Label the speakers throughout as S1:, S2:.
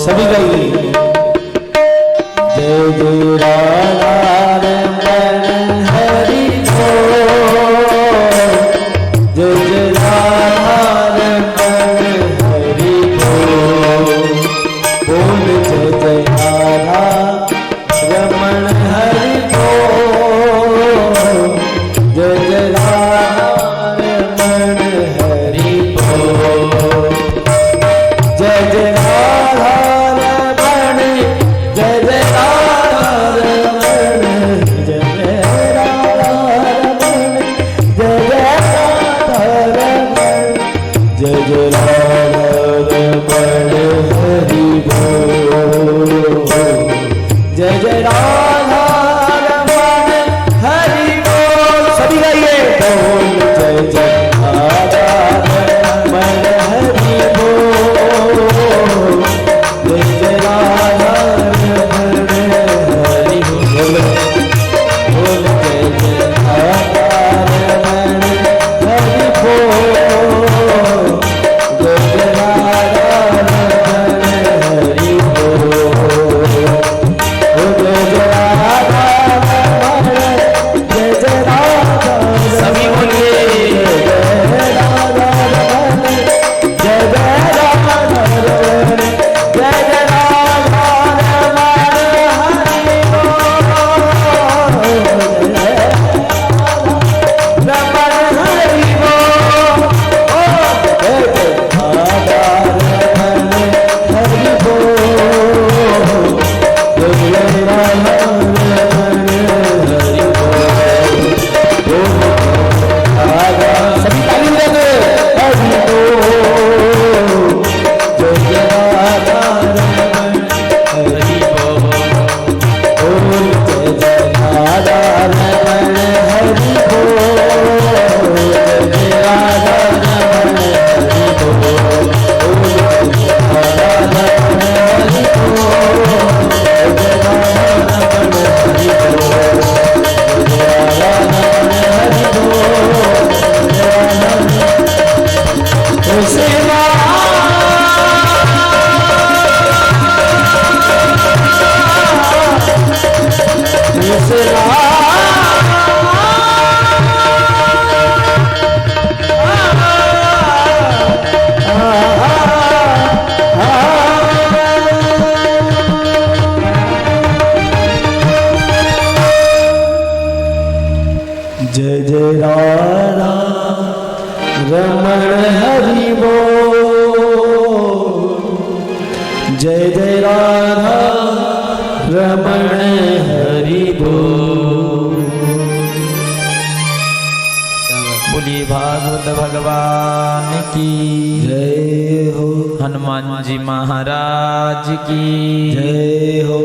S1: सभी गाइए। जय जय राधा रमण हरि बोल, जय जय राधा रमण हरि बोल, बोल जय जय राधा रमण हरि बोल, जय जय राधा रमण हरि बोल, जय जय राधा रमण, जय जय राधा रमण, जय जय राधा रमण, जय जय राधा रमण, जय जय राधा रमण हरि बोल, जय जय राधा रमण हरि बोल। सभी गाइए। बोल जय जय राधा रमण हरि बोल, जय जय राधा रमण हरि बोल, बोल जय जय राधा रमण हरि बोल, जय जय राधा रमण हरि बोल, जय जय राधा रमण, जय जय राधा रमण। सभी बोलिए। जय राधा रमण, जय जय राधा रमण, जय जय राधा रमण हरि बोल, जय रमण हरि बोल, जय जय राधा रमण हरि बोल, जय जय राधा रमण हरि बोल, राधा। सभी ताली बजाते। हरि बोल, जय जय राधा रमण हरि बोल, जय जय राधा रमण हरि बोल, जय जय राधा रमण हरि बोल, जय जय राधा रमण हरि बोल, जय जय राधा रमण हरि बोल, जय राधा रमण हरि बोल, जय राधा रमण। सेवा जय जय राधा रमण हरि बोल, जय जय राधा रमण हरि बोल।
S2: बोलिए भागवत भगवान की
S1: जय हो,
S2: हनुमान जी महाराज की
S1: जय हो।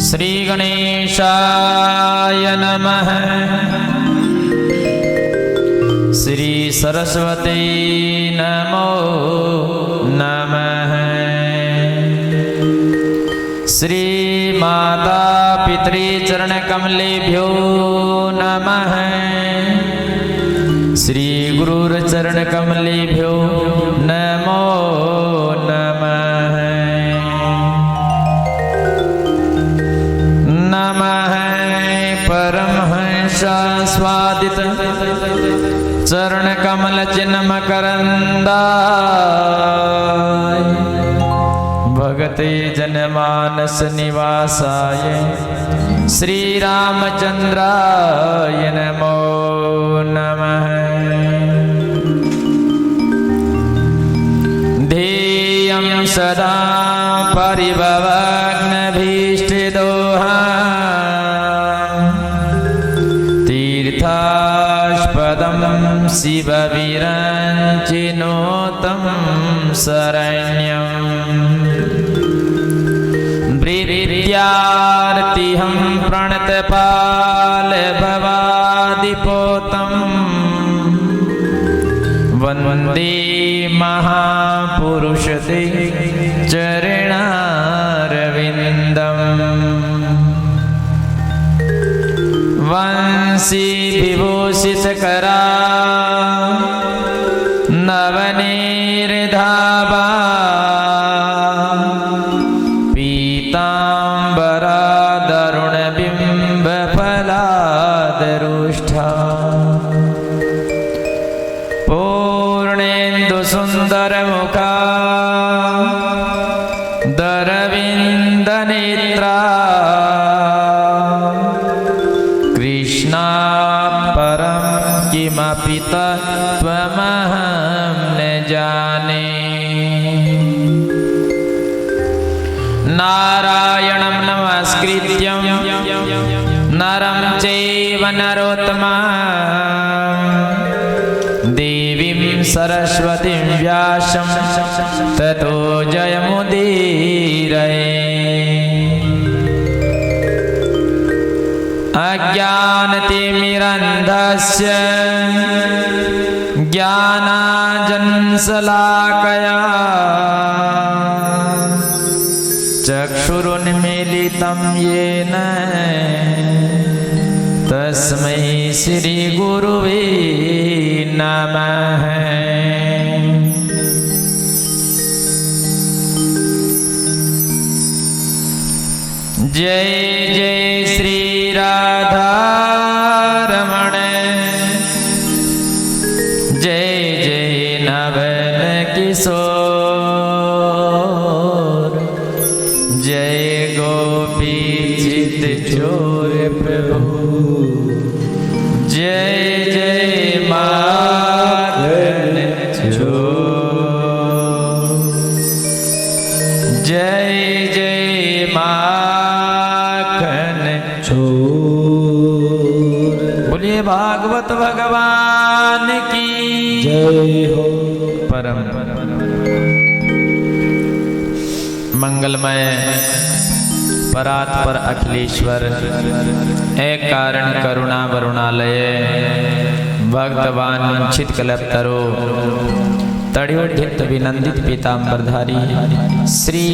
S2: श्री गणेशाय नमः। श्री सरस्वती नमो नमः। श्री माता पितृचरण कमलेभ्यो नमः। श्री गुरुचरण कमलेभ्यो नमो नमः। नमः परमहंसास्वादित चरण कमल चिन्ह मकरंदाय, भगते जनमानस निवासाय श्री रामचंद्राय नमो नमः। ध्येयं सदा परिभवग्नभीष्टदोहा, तीर्थास्पदं शिवविरञ्चिनोतं शरण्यं। प्रीत्यार्तिहं प्रणतपाल भवादिपोतम् वन्दे महापुरुषते चरणारविन्दम् वंशी विभूषितकरा नवनीर्धावा पीताम्बरा दरुणबिम्बफलादरुष्ठा पूर्णेन्दुसुन्दरमुखा दरविन्दनेत्रा कृष्णा परं किमपि तत्त्वमहं न जाने। नारायणं नमस्कृत्यं नरं चैव नरोत्तमं देवीं सरस्वतीं व्यासं ततो जयमुदीरये। अज्ञानतिमिरन्धस्य ज्ञानाञ्जनशलाकया चक्षुरुन्मीलितं येन तस्मै श्रीगुरुवे नमः। जय जय श्री राधारमण जय जय नवल किशोर जय गोपी चित चोर प्रभु जय जय माखन चोर जय जय माखन
S1: चोर।
S2: बोलिए भागवत भगवान की
S1: जय हो।
S2: परम मंगलमय परात्पर अखिलेश्वर एक कारण करुणा वरुणालय भक्तवान छित कल्पतरो तड़ियोधित विनंदित पीताम्बरधारी श्री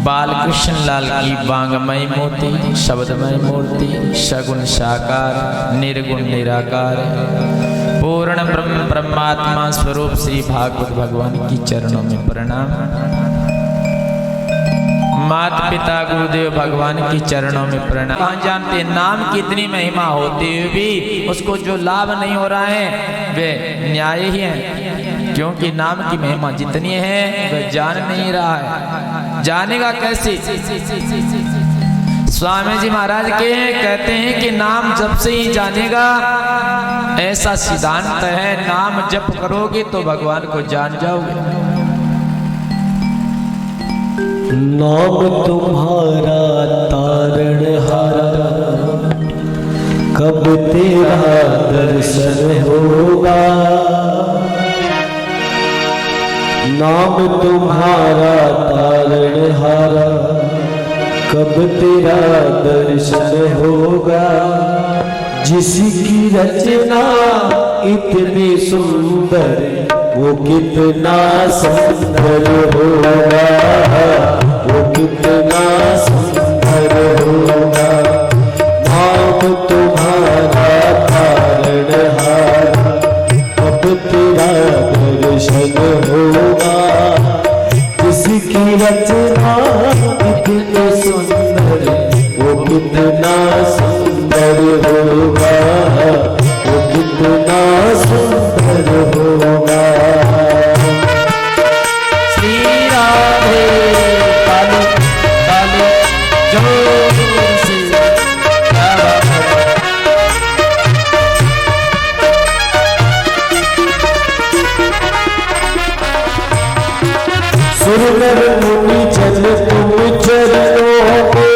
S2: बालकृष्ण लाल की वांगमय मूर्ति शब्दमय मूर्ति सगुण साकार निर्गुण निराकार पूर्ण ब्रह्म ब्रह्मात्मा स्वरूप श्री भागवत भगवान की चरणों में प्रणाम। माता पिता गुरुदेव भगवान की चरणों में प्रणाम। कहाँ जानते हैं नाम की इतनी महिमा होते हुए भी उसको जो लाभ नहीं हो रहा है वे न्याय ही है, क्योंकि नाम की महिमा जितनी है वह जान नहीं रहा है। जानेगा कैसे? स्वामी जी महाराज कहते हैं कि नाम जप से ही जानेगा। ऐसा सिद्धांत है, नाम जप करोगे तो भगवान को जान जाओगे।
S1: नाम तुम्हारा तारणहारा कब तेरा दर्शन होगा। नाम तुम्हारा तारणहारा कब तेरा दर्शन होगा। जिसकी रचना इतनी सुंदर वो कितना सुंदर होगा, वो कितना सुंदर होगा। नाम तुम्हारा तारणहारा कब तेरा दर्शन होगा। जिसकी रचना इतनी सुंदर वो कितना सुंदर होगा, वो कितना सुंदर होगा।
S2: श्री राधे काली काली जोर से
S1: सुरनर मुनि जन तुम चरणों में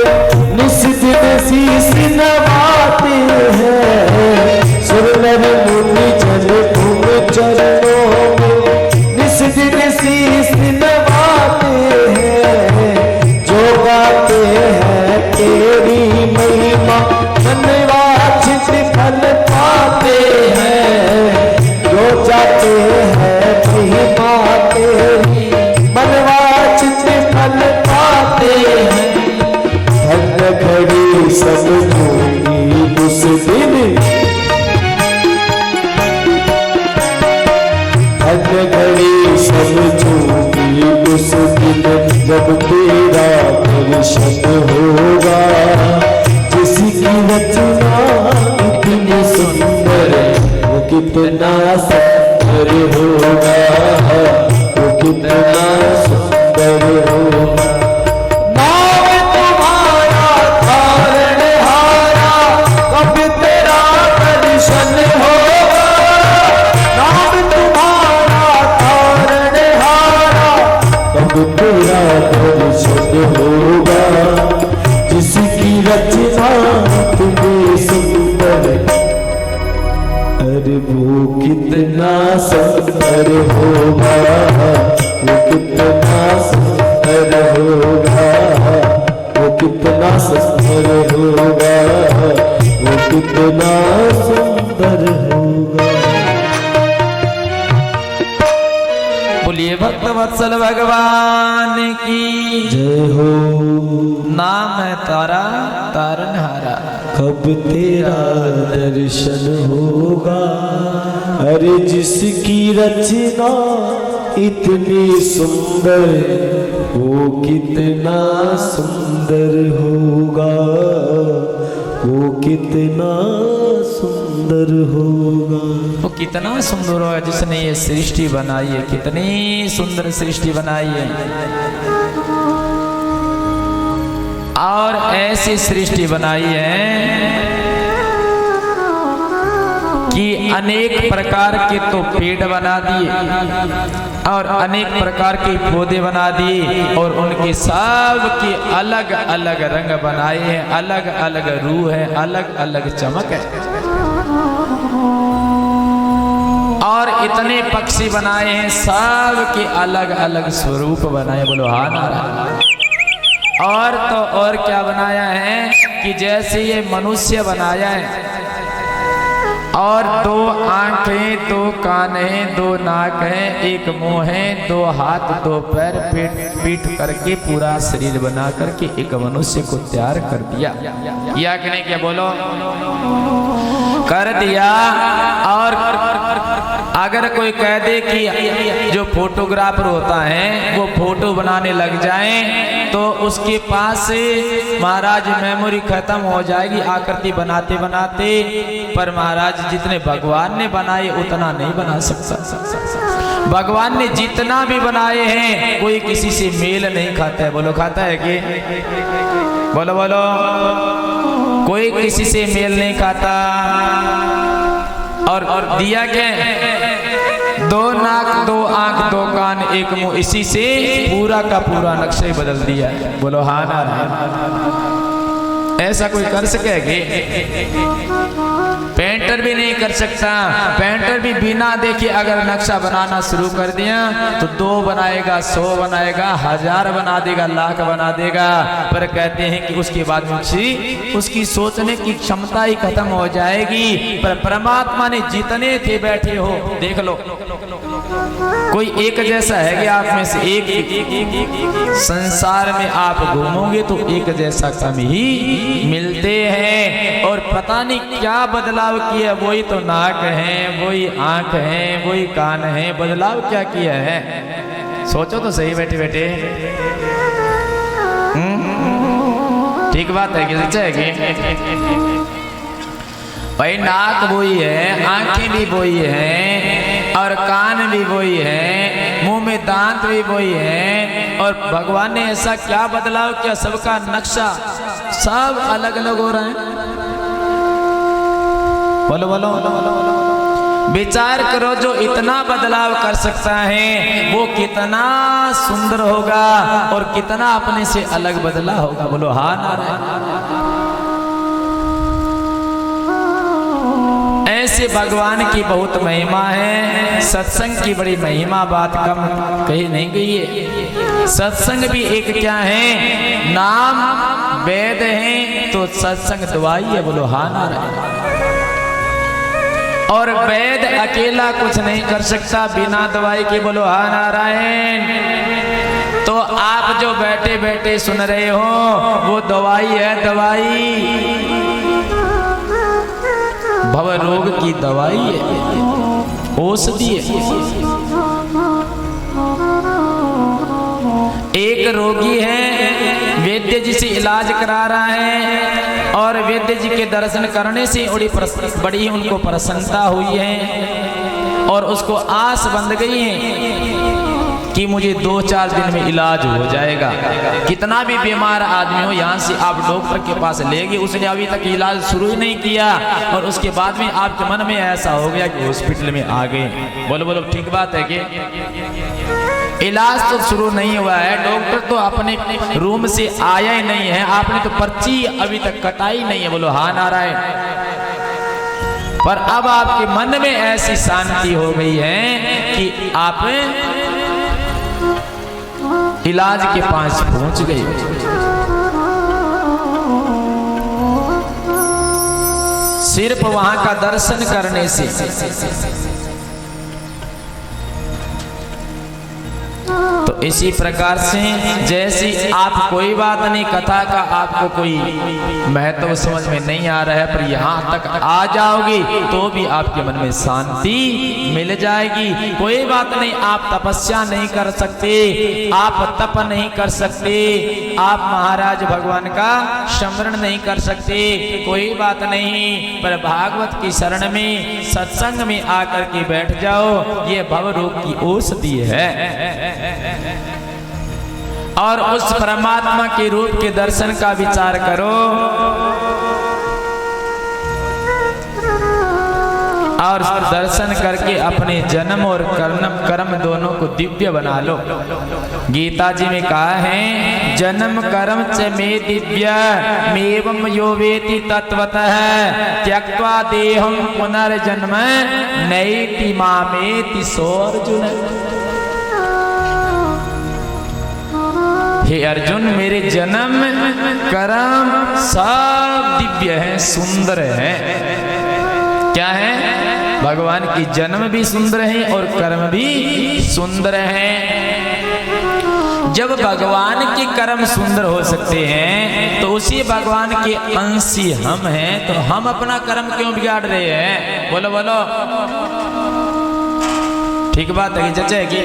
S1: निस दिन शीस नवाते हैं। सुरनर मुनि जन तुम चरणों में निस दिन शीस नवाते हैं। जो गाते समझूंगी उस दिन, हर घड़ी समझूंगी उस दिन, जब तेरा दर्शन होगा। जिसकी रचना इतनी सुंदर, वो कितना सुंदर होगा, वो कितना सुंदर होगा। नाम तुम्हारा तारणहारा, कब तेरा दर्शन होगा। नाम तुम्हारा तारणहारा, कब तेरा दर्शन होगा। जिसकी रचना इतनी सुंदर, अरे वो कितना सुंदर होगा, वो कितना सुंदर होगा, वो कितना सुंदर होगा, वो कितना सुंदर होगा।
S2: बोलिए भक्त वत्सल भगवान की
S1: जय हो।
S2: नाम है तारा तारनहारा,
S1: कब तेरा दर्शन होगा। अरे जिसकी रचना इतनी सुंदर, वो कितना सुंदर होगा, वो कितना सुंदर होगा।
S2: वो कितना सुंदर होगा जिसने ये सृष्टि बनाई है, कितनी सुंदर सृष्टि बनाई है। और ऐसी सृष्टि बनाई है कि अनेक प्रकार के तो पेड़ बना दिए और अनेक प्रकार के पौधे बना दिए, और उनके सब के अलग अलग रंग बनाए हैं, अलग अलग रूह है, अलग अलग चमक है। और इतने पक्षी बनाए हैं, सब के अलग अलग स्वरूप बनाए। बोलो हाँ नारायण। और तो और क्या बनाया है कि जैसे ये मनुष्य बनाया है, और दो आंखें, दो कान हैं, दो नाक है, एक मुंह है, दो हाथ, दो पैर, पीठ करके पूरा शरीर बना करके एक मनुष्य को तैयार कर दिया। या कि नहीं, क्या बोलो, कर दिया। और अगर कोई कह दे कि जो फोटोग्राफर होता है वो फोटो बनाने लग जाए तो उसके पास से महाराज मेमोरी खत्म हो जाएगी आकृति बनाते बनाते। पर महाराज जितने भगवान ने बनाए उतना नहीं बना सकता। भगवान ने जितना भी बनाए हैं कोई किसी से मेल नहीं खाता है। बोलो खाता है कि बोलो बोलो, कोई किसी से मेल नहीं खाता। और दिया क्या, दो नाक, दो आंख, दो कान, एक मुंह, इसी से पूरा का पूरा नक्शा ही बदल दिया। बोलो हाँ नारायण। ऐसा कोई कर सकेगी? पेंटर भी नहीं कर सकता। पेंटर भी बिना देखे अगर नक्शा बनाना शुरू कर दिया तो 2 बनाएगा, 100 बनाएगा, 1000 बना देगा, लाख बना देगा। पर कहते हैं कि उसके बाद में उसकी सोचने की क्षमता ही खत्म हो जाएगी। पर परमात्मा ने जितने थे बैठे हो, देख लो, कोई एक जैसा है कि आप में से एक संसार में आप घूमोगे तो एक जैसा कम ही मिलते हैं। और पता नहीं क्या बदलाव किया, वही तो नाक है, वही आंख है, वही कान है, बदलाव क्या किया है? सोचो तो सही बैठे बैठे। ठीक बात है कि सच्चा है कि भाई नाक वही है, आंखें भी वही है, और कान भी वही है, मुंह में दांत भी वही है। और भगवान ने ऐसा क्या बदलाव किया, सबका नक्शा सब अलग अलग हो रहा है। बोलो बोलो बोलो, विचार करो, जो इतना बदलाव कर सकता है वो कितना सुंदर होगा और कितना अपने से अलग बदला होगा। बोलो हाँ नारायण। ऐसे भगवान की बहुत महिमा है। सत्संग की बड़ी महिमा बात कम कही नहीं गई है। सत्संग भी एक क्या है, नाम वेद है तो सत्संग दवाई है। बोलो हाँ नारायण। और वैद्य अकेला कुछ नहीं कर सकता बिना दवाई के। बोलो हा नारायण। तो आप जो बैठे बैठे सुन रहे हो वो दवाई है, दवाई भव रोग की दवाई है, औषधि है। एक रोगी है, वैद्य जी से इलाज करा रहा है और वैद्य जी के दर्शन करने से बड़ी उनको प्रसन्नता हुई है और उसको आस बंध गई है कि मुझे 2-4 दिन में इलाज हो जाएगा। कितना भी बीमार आदमी हो, यहाँ से आप डॉक्टर के पास ले गए, उसने अभी तक इलाज शुरू ही नहीं किया और उसके बाद में आपके मन में ऐसा हो गया कि हॉस्पिटल में आ गए। बोलो बोलो ठीक बात है कि इलाज तो शुरू नहीं हुआ है, डॉक्टर तो अपने रूम से आया ही नहीं है, आपने तो पर्ची अभी तक कटाई नहीं है। बोलो हाँ नारायण। पर अब आपके मन में ऐसी शांति हो गई है कि आप इलाज के पास पहुंच गए। सिर्फ वहां का दर्शन करने से। तो इसी प्रकार से जैसी आप कोई बात नहीं, कथा का आपको कोई महत्व समझ में नहीं आ रहा है, पर यहाँ तक आ जाओगे तो भी आपके मन में शांति मिल जाएगी। कोई बात नहीं, आप तपस्या नहीं कर सकते, आप तप नहीं कर सकते, आप महाराज भगवान का स्मरण नहीं कर सकते, कोई बात नहीं, पर भागवत की शरण में सत्संग में आकर के बैठ जाओ। ये भव रोग की औषधि है और उस परमात्मा के रूप के दर्शन का विचार करो और दर्शन करके अपने जन्म और कर्म दोनों को दिव्य बना लो। गीता जी में कहा है जन्म कर्म च मे दिव्य मेवं यो वेति तत्वतः त्यक्त्वा देहं पुनर्जन्म नैति मामेति सो अर्जुन। हे अर्जुन, मेरे जन्म कर्म सब दिव्य है, सुंदर है। क्या है? भगवान की जन्म भी सुंदर है और कर्म भी सुंदर है। जब भगवान के कर्म सुंदर हो सकते हैं तो उसी भगवान के अंशी हम हैं, तो हम अपना कर्म क्यों बिगाड़ रहे हैं? बोलो बोलो ठीक बात है कि जचेगी।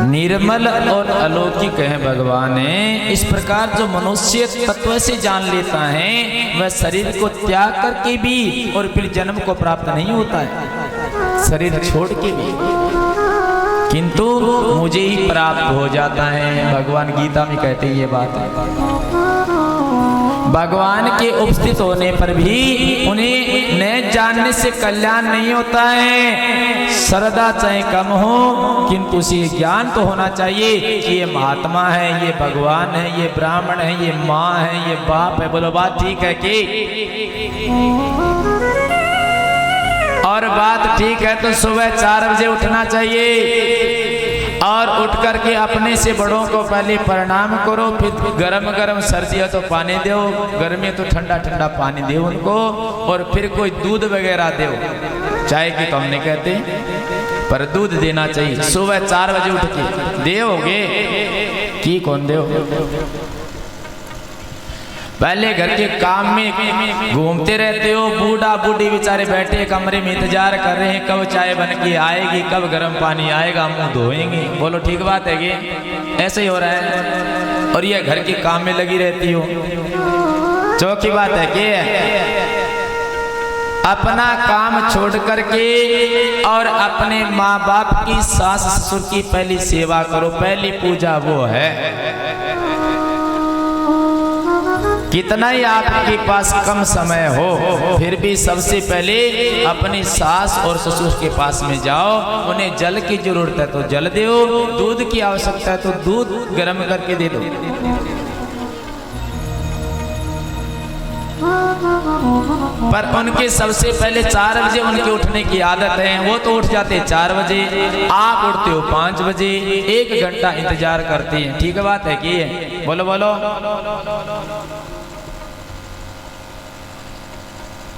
S2: निर्मल और अलौकिक है भगवान है। इस प्रकार जो मनुष्य तत्व से जान लेता है वह शरीर को त्याग करके भी और फिर जन्म को प्राप्त नहीं होता है, शरीर छोड़ के भी, किंतु मुझे ही प्राप्त हो जाता है। भगवान गीता में कहते हैं ये बात है। भगवान के उपस्थित होने पर भी उन्हें न जानने से कल्याण नहीं होता है। श्रद्धा चाहे कम हो किंतु उसे ज्ञान तो होना चाहिए कि ये महात्मा है, ये भगवान है, ये ब्राह्मण है, ये माँ है, ये बाप है। बोलो बात ठीक है कि? और बात ठीक है तो सुबह 4 बजे उठना चाहिए और उठ करके अपने से बड़ों को पहले प्रणाम करो, फिर गरम गरम सर्दी हो तो पानी दो, गर्मी तो ठंडा ठंडा पानी दो उनको, और फिर कोई दूध वगैरह दो। चाय की तो हम नहीं कहते, पर दूध देना चाहिए। सुबह 4 बजे उठ के दोगे कि कौन दो? पहले घर के काम में घूमते रहते हो, बूढ़ा बूढ़ी बेचारे बैठे कमरे में इंतजार कर रहे हैं कब चाय बन के आएगी, कब गर्म पानी आएगा, मुंह धोएंगे। बोलो ठीक बात है कि? ऐसे ही हो रहा है। और ये घर के काम में लगी रहती हो। चौकी बात है कि अपना काम छोड़ करके और अपने माँ बाप की, सास ससुर की पहली सेवा करो, पहली पूजा वो है। कितना ही आपके पास कम समय हो फिर भी सबसे पहले अपनी सास और ससुर के पास में जाओ, उन्हें जल की जरूरत है तो जल दो, दूध की आवश्यकता है तो दूध गर्म करके दे दो। पर उनके सबसे पहले 4 बजे उनके उठने की आदत है, वो तो उठ जाते 4 बजे, आप उठते हो 5 बजे, 1 घंटा इंतजार करते हैं। ठीक बात है कि? बोलो बोलो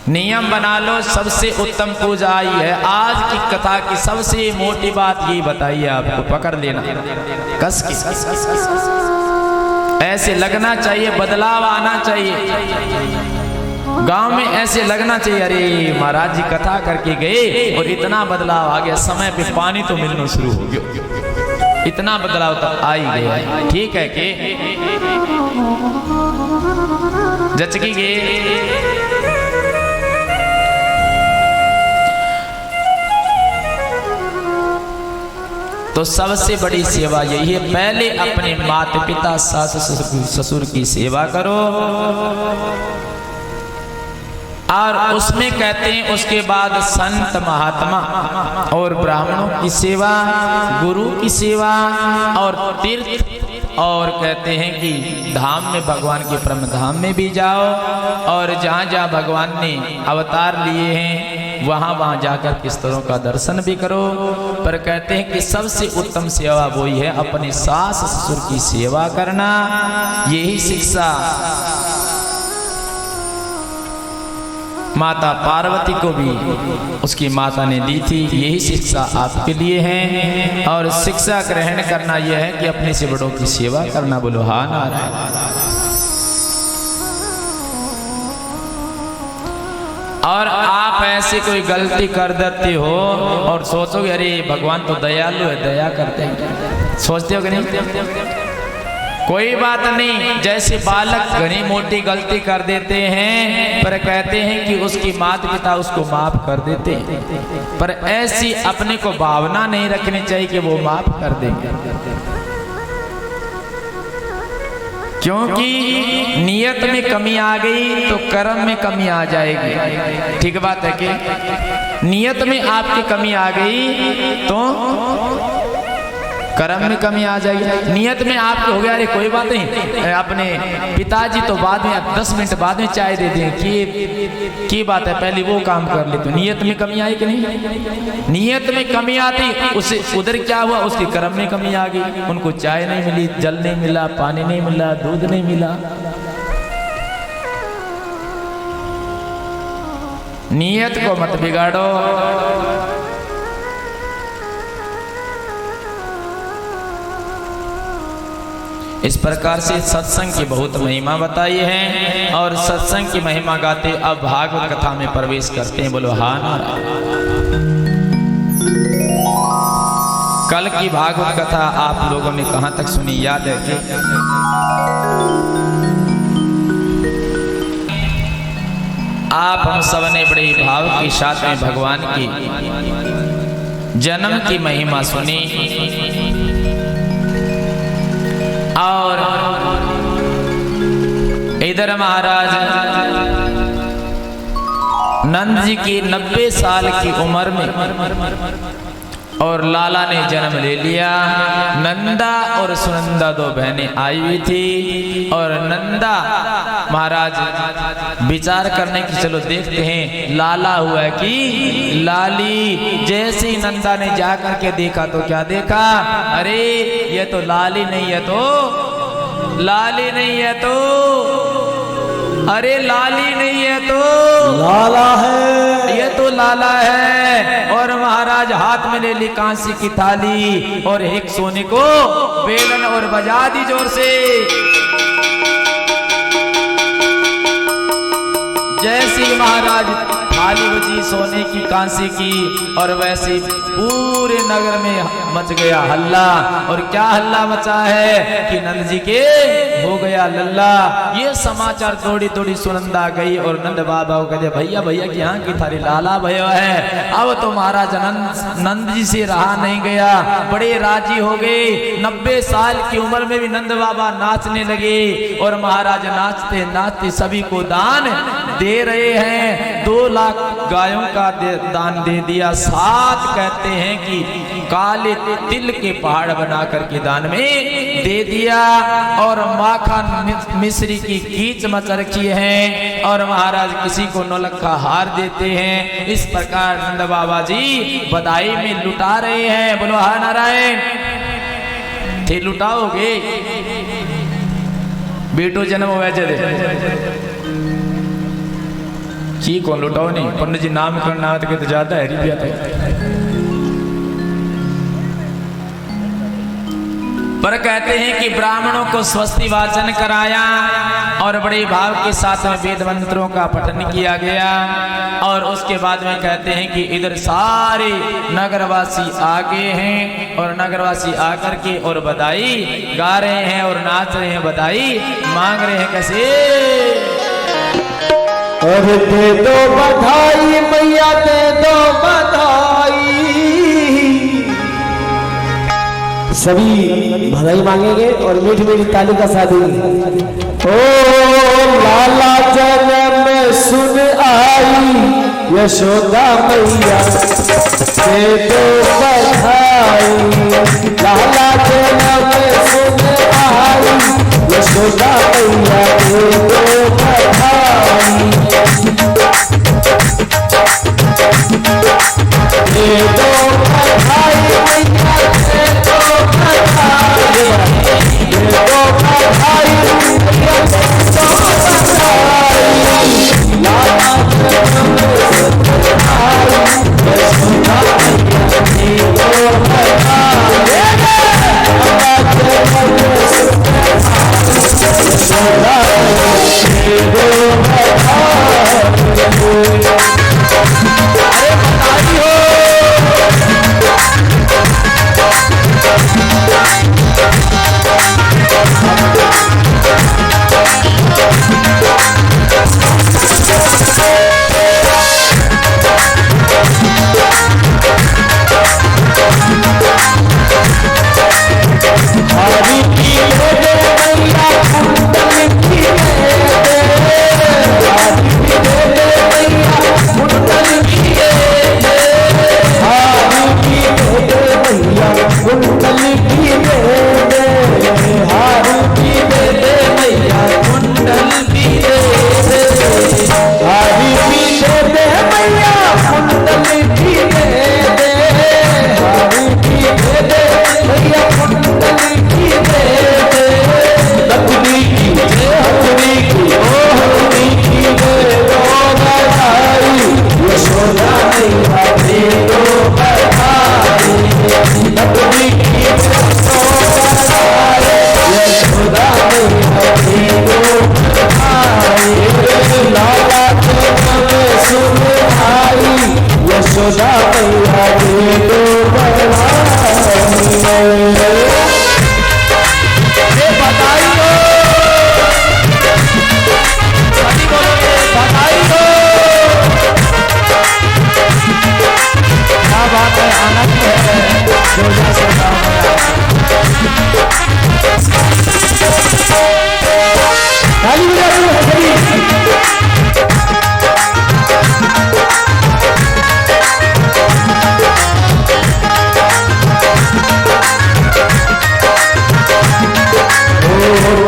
S2: नियम बना लो। सबसे उत्तम पूजा आई है। आज की कथा की सबसे मोटी बात यही बताइए आपको, पकड़ लेना कस की। ऐसे लगना चाहिए, बदलाव आना चाहिए गांव में, ऐसे लगना चाहिए अरे महाराज जी कथा करके गए और इतना बदलाव आ गया, समय पे पानी तो मिलना शुरू हो गया, इतना बदलाव तो आ ही गया। ठीक है कि जचकी गए। तो सबसे बड़ी सेवा यही है, पहले अपने माता पिता सास ससुर की सेवा करो और उसमें कहते हैं उसके बाद संत महात्मा और ब्राह्मणों की सेवा, गुरु की सेवा और तीर्थ, और कहते हैं कि धाम में भगवान के परम धाम में भी जाओ और जहाँ जहाँ भगवान ने अवतार लिए हैं वहाँ जाकर किस्तरों का दर्शन भी करो। पर कहते हैं कि सबसे उत्तम सेवा वही है अपने सास ससुर की सेवा करना। यही शिक्षा माता पार्वती को भी उसकी माता ने दी थी, यही शिक्षा आपके लिए है। और शिक्षा ग्रहण करना यह है कि अपने से बड़ों की सेवा करना। बोलो हाँ नारायण। और आप ऐसे कोई गलती कर देते हो और सोचोगे अरे भगवान तो दयालु है, दया करते हैं, सोचते हो कि नहीं? कोई बात नहीं, जैसे बालक घनी मोटी गलती कर देते हैं पर कहते हैं कि उसकी माता पिता उसको माफ कर देते हैं, पर ऐसी अपने को भावना नहीं रखनी चाहिए कि वो माफ कर देंगे, क्योंकि नियत में कमी आ गई तो कर्म में कमी आ जाएगी। ठीक बात है कि नियत में आपकी कमी आ गई तो कर्म में कमी आ जाएगी। नियत में आपके हो गया अरे कोई बात नहीं, अपने पिताजी तो बाद में 10 मिनट बाद में चाय दे दें की बात है, पहले वो काम कर ले। तो नियत में कमी आई कि नहीं? नियत में कमी आती, उसे उधर क्या हुआ, उसके कर्म में कमी आ गई। उनको चाय नहीं मिली, जल नहीं मिला, पानी नहीं मिला, दूध नहीं मिला। नियत को मत बिगाड़ो। इस प्रकार से सत्संग की बहुत महिमा बताई है और सत्संग की महिमा गाते अब भागवत कथा में प्रवेश करते हैं। बोलो हाँ नारायण। कल की भागवत कथा आप लोगों ने कहां तक सुनी याद है कि आप हम सब ने बड़े भाव के साथ में भगवान की जन्म की महिमा सुनी और इधर महाराज नंद जी की 90 साल की उम्र में और लाला ने जन्म ले लिया। नंदा और सुनंदा दो बहनें आई हुई थी और नंदा महाराज विचार करने की चलो देखते हैं लाला हुआ है कि लाली। जैसे ही नंदा ने जाकर के देखा तो क्या देखा, अरे ये तो लाली नहीं है, तो लाली नहीं है, तो अरे लाली नहीं है तो
S1: लाला है,
S2: ये तो लाला है। और महाराज हाथ में ले ली कांसी की थाली और एक सोने को बेलन और बजा दी जोर से। जैसे महाराज थाली बजी सोने की कांसी की और वैसे पूरे नगर में मच गया हल्ला। और क्या हल्ला मचा है कि नंद जी के हो गया लल्ला। ये समाचार दौड़ी दौड़ी सुनंदा गई और नंद बाबा को कहते भैया भैया कि यहाँ की थारी लाला भैया है। अब तो महाराज नंद जी से रहा नहीं गया, बड़े राजी हो गए। 90 साल की उम्र में भी नंद बाबा नाचने लगे और महाराज नाचते नाचते सभी को दान दे रहे हैं। 2 लाख गायों का दान दे दिया। 7 कहते हैं कि काले तिल के पहाड़ बना करके दान में दे दिया और माखन मिश्री की खींच मच रखी है और महाराज किसी को नौलखा हार देते हैं। इस प्रकार नंद बाबा जी बधाई में लुटा रहे हैं। बोलो हा नारायण। थे लुटाओगे बेटो जन्म हुआ जदे की कौन लुटाओ नहीं पंडित जी नाम करना तो ज्यादा है रिपिया तो पर कहते हैं कि ब्राह्मणों को स्वस्ति वाचन कराया और बड़े भाव के साथ में वेद मंत्रों का पठन किया गया और उसके बाद में कहते हैं कि इधर सारे नगरवासी आगे हैं और नगरवासी आकर के और बधाई गा रहे हैं और नाच रहे हैं, बधाई मांग रहे हैं। कैसे
S1: और दे दो बधाई मैया दे दो बधाई, सभी बधाई मांगेंगे और मीठी मीठी ताली का साथ देंगे। ओ लाला जन्म सुन आई यशोदा मैया दे दो बधाई, लाला जन्म सुन आई यशोदा मैया दे दो बधाई, दे दो बधाई मैया दे दो बधाई, दे दो बधाई मैया दे दो बधाई, लाला जन्म सुन आई यशोदा मैया दे दो बधाई, लाला जन्म सुन आई यशोदा मैया दे दो बधाई। अरे बधाई हो हरी की दे दे मैया कुंडल की दे दे, हरी की दे दे मैया कुंडल की दे दे, हरी की दे दे मैया कुंडल की दे दे, हरी की दे दे मैया कुंडल की दे दे, हरी की दे दे मैया कुंडल की दे दे, हरी की दे दे मैया कुंडल की दे दे, लक्ष्मी की हथनी की ओ हथनी की दे दो बधाई, यशोदा मैया दे दो बधाई, लक्ष्मी की दे दो बधाई, यशोदा मैया दे दो बधाई, लाला जन्म सुन आई यशोदा मैया दे दो बधाई। बधाई हो सभी बोलोगे बधाई हो, क्या बात है, आनंद है जो जैसे ताली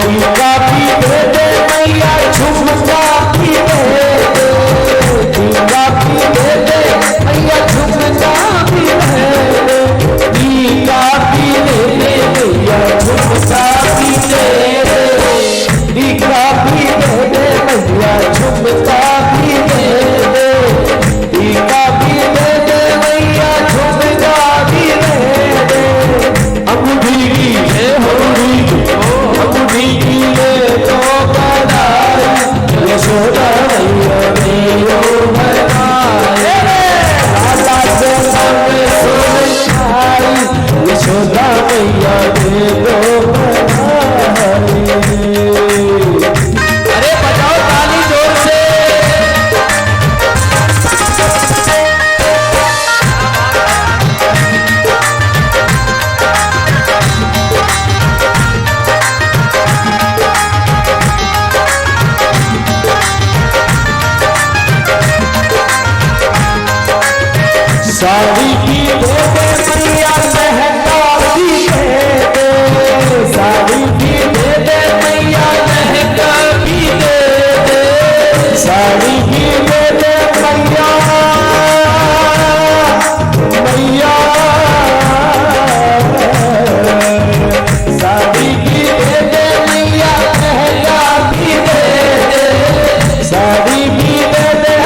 S1: टीका भी दे दे मैया झुमका भी दे दे, टीका भी दे दे मैया झुमका भी दे दे, टीका भी दे दे मैया झुमका भी दे दे, टीका भी दे दे मैया झुमका भी दे दे, टीका भी दे दे मैया झुमका भी दे दे, अंगूठी की है होली अंगूठी की ले दो बधाई, यशोदा मैया दे दो बधाई, लाला जन्म सुन आई यशोदा मैया दे दो बधाई। अरे बजाओ ताली जोर से। साड़ी की दे दे मैया लहंगा भी दे दे, साड़ी की दे दे मैया लहंगा भी दे दे, साड़ी की दे दे मैया मैया, साड़ी की दे दे मैया लहंगा भी दे दे, साड़ी भी दे दे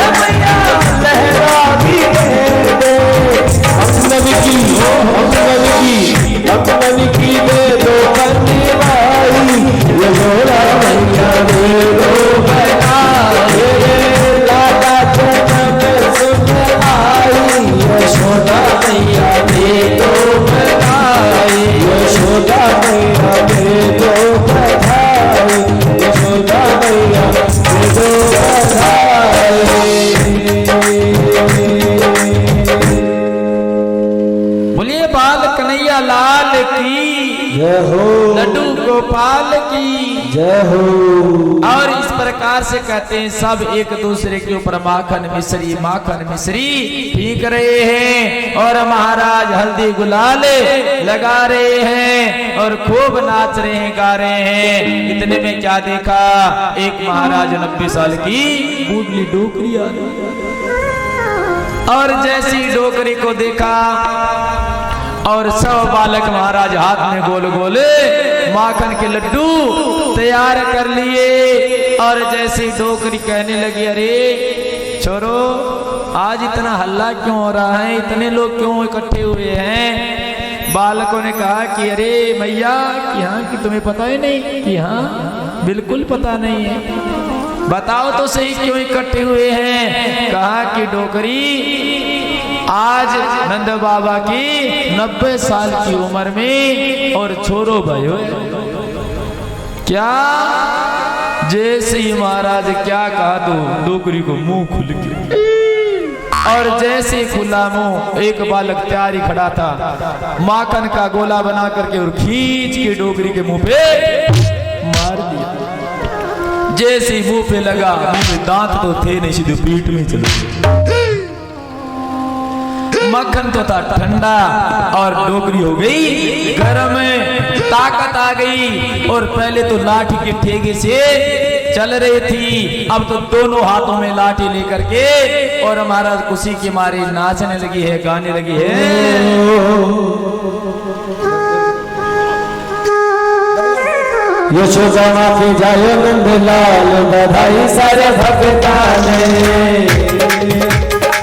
S1: दे दो बधाई, यशोदा मैया दे दो बधाई।
S2: बोलिए बाल कन्हैया लाल की
S1: जय हो,
S2: लड्डू गोपाल की
S1: जय हो।
S2: और इस प्रकार से कहते हैं सब एक दूसरे के ऊपर माखन मिश्री पीक रहे हैं और महाराज हल्दी गुलाल लगा रहे हैं और खूब नाच रहे हैं, गा रहे हैं। इतने में क्या देखा, एक महाराज 90 साल की बूढ़ी डोकरी आ रही, और जैसी डोकरी को देखा और सब बालक महाराज हाथ में गोल गोल माखन के लड्डू तैयार कर लिए। और जैसी डोकरी कहने लगी, अरे छोरो आज इतना हल्ला क्यों हो रहा है, इतने लोग क्यों इकट्ठे हुए हैं। बालकों ने कहा कि अरे मैया कि हाँ कि तुम्हें पता ही नहीं, कि हाँ बिल्कुल पता नहीं है, बताओ तो सही क्यों इकट्ठे हुए हैं। कहा कि डोकरी आज नंद बाबा की 90 साल की उम्र में और छोरो भयो क्या, जैसे ही महाराज क्या कहा तो डोकरी को मुंह खुल गया, और जैसे खुला मुंह एक बालक तैयारी खड़ा था माखन का गोला बना करके और खींच के डोकरी के मुंह पे मार दिया। जैसे ही मुंह पे लगा, मुंह में दांत तो थे नहीं, सीधे पीठ में चले। मक्खन तो था ठंडा और डोकरी हो गई गरम, ताकत आ गई। और पहले तो लाठी के ठेगे से चल रही थी, अब तो दोनों हाथों में लाठी लेकर के और महाराज खुशी के मारे नाचने लगी है, गाने लगी है।
S1: यशोदा माफी जाए नंदलाल, बधाई सारे भक्तान ने।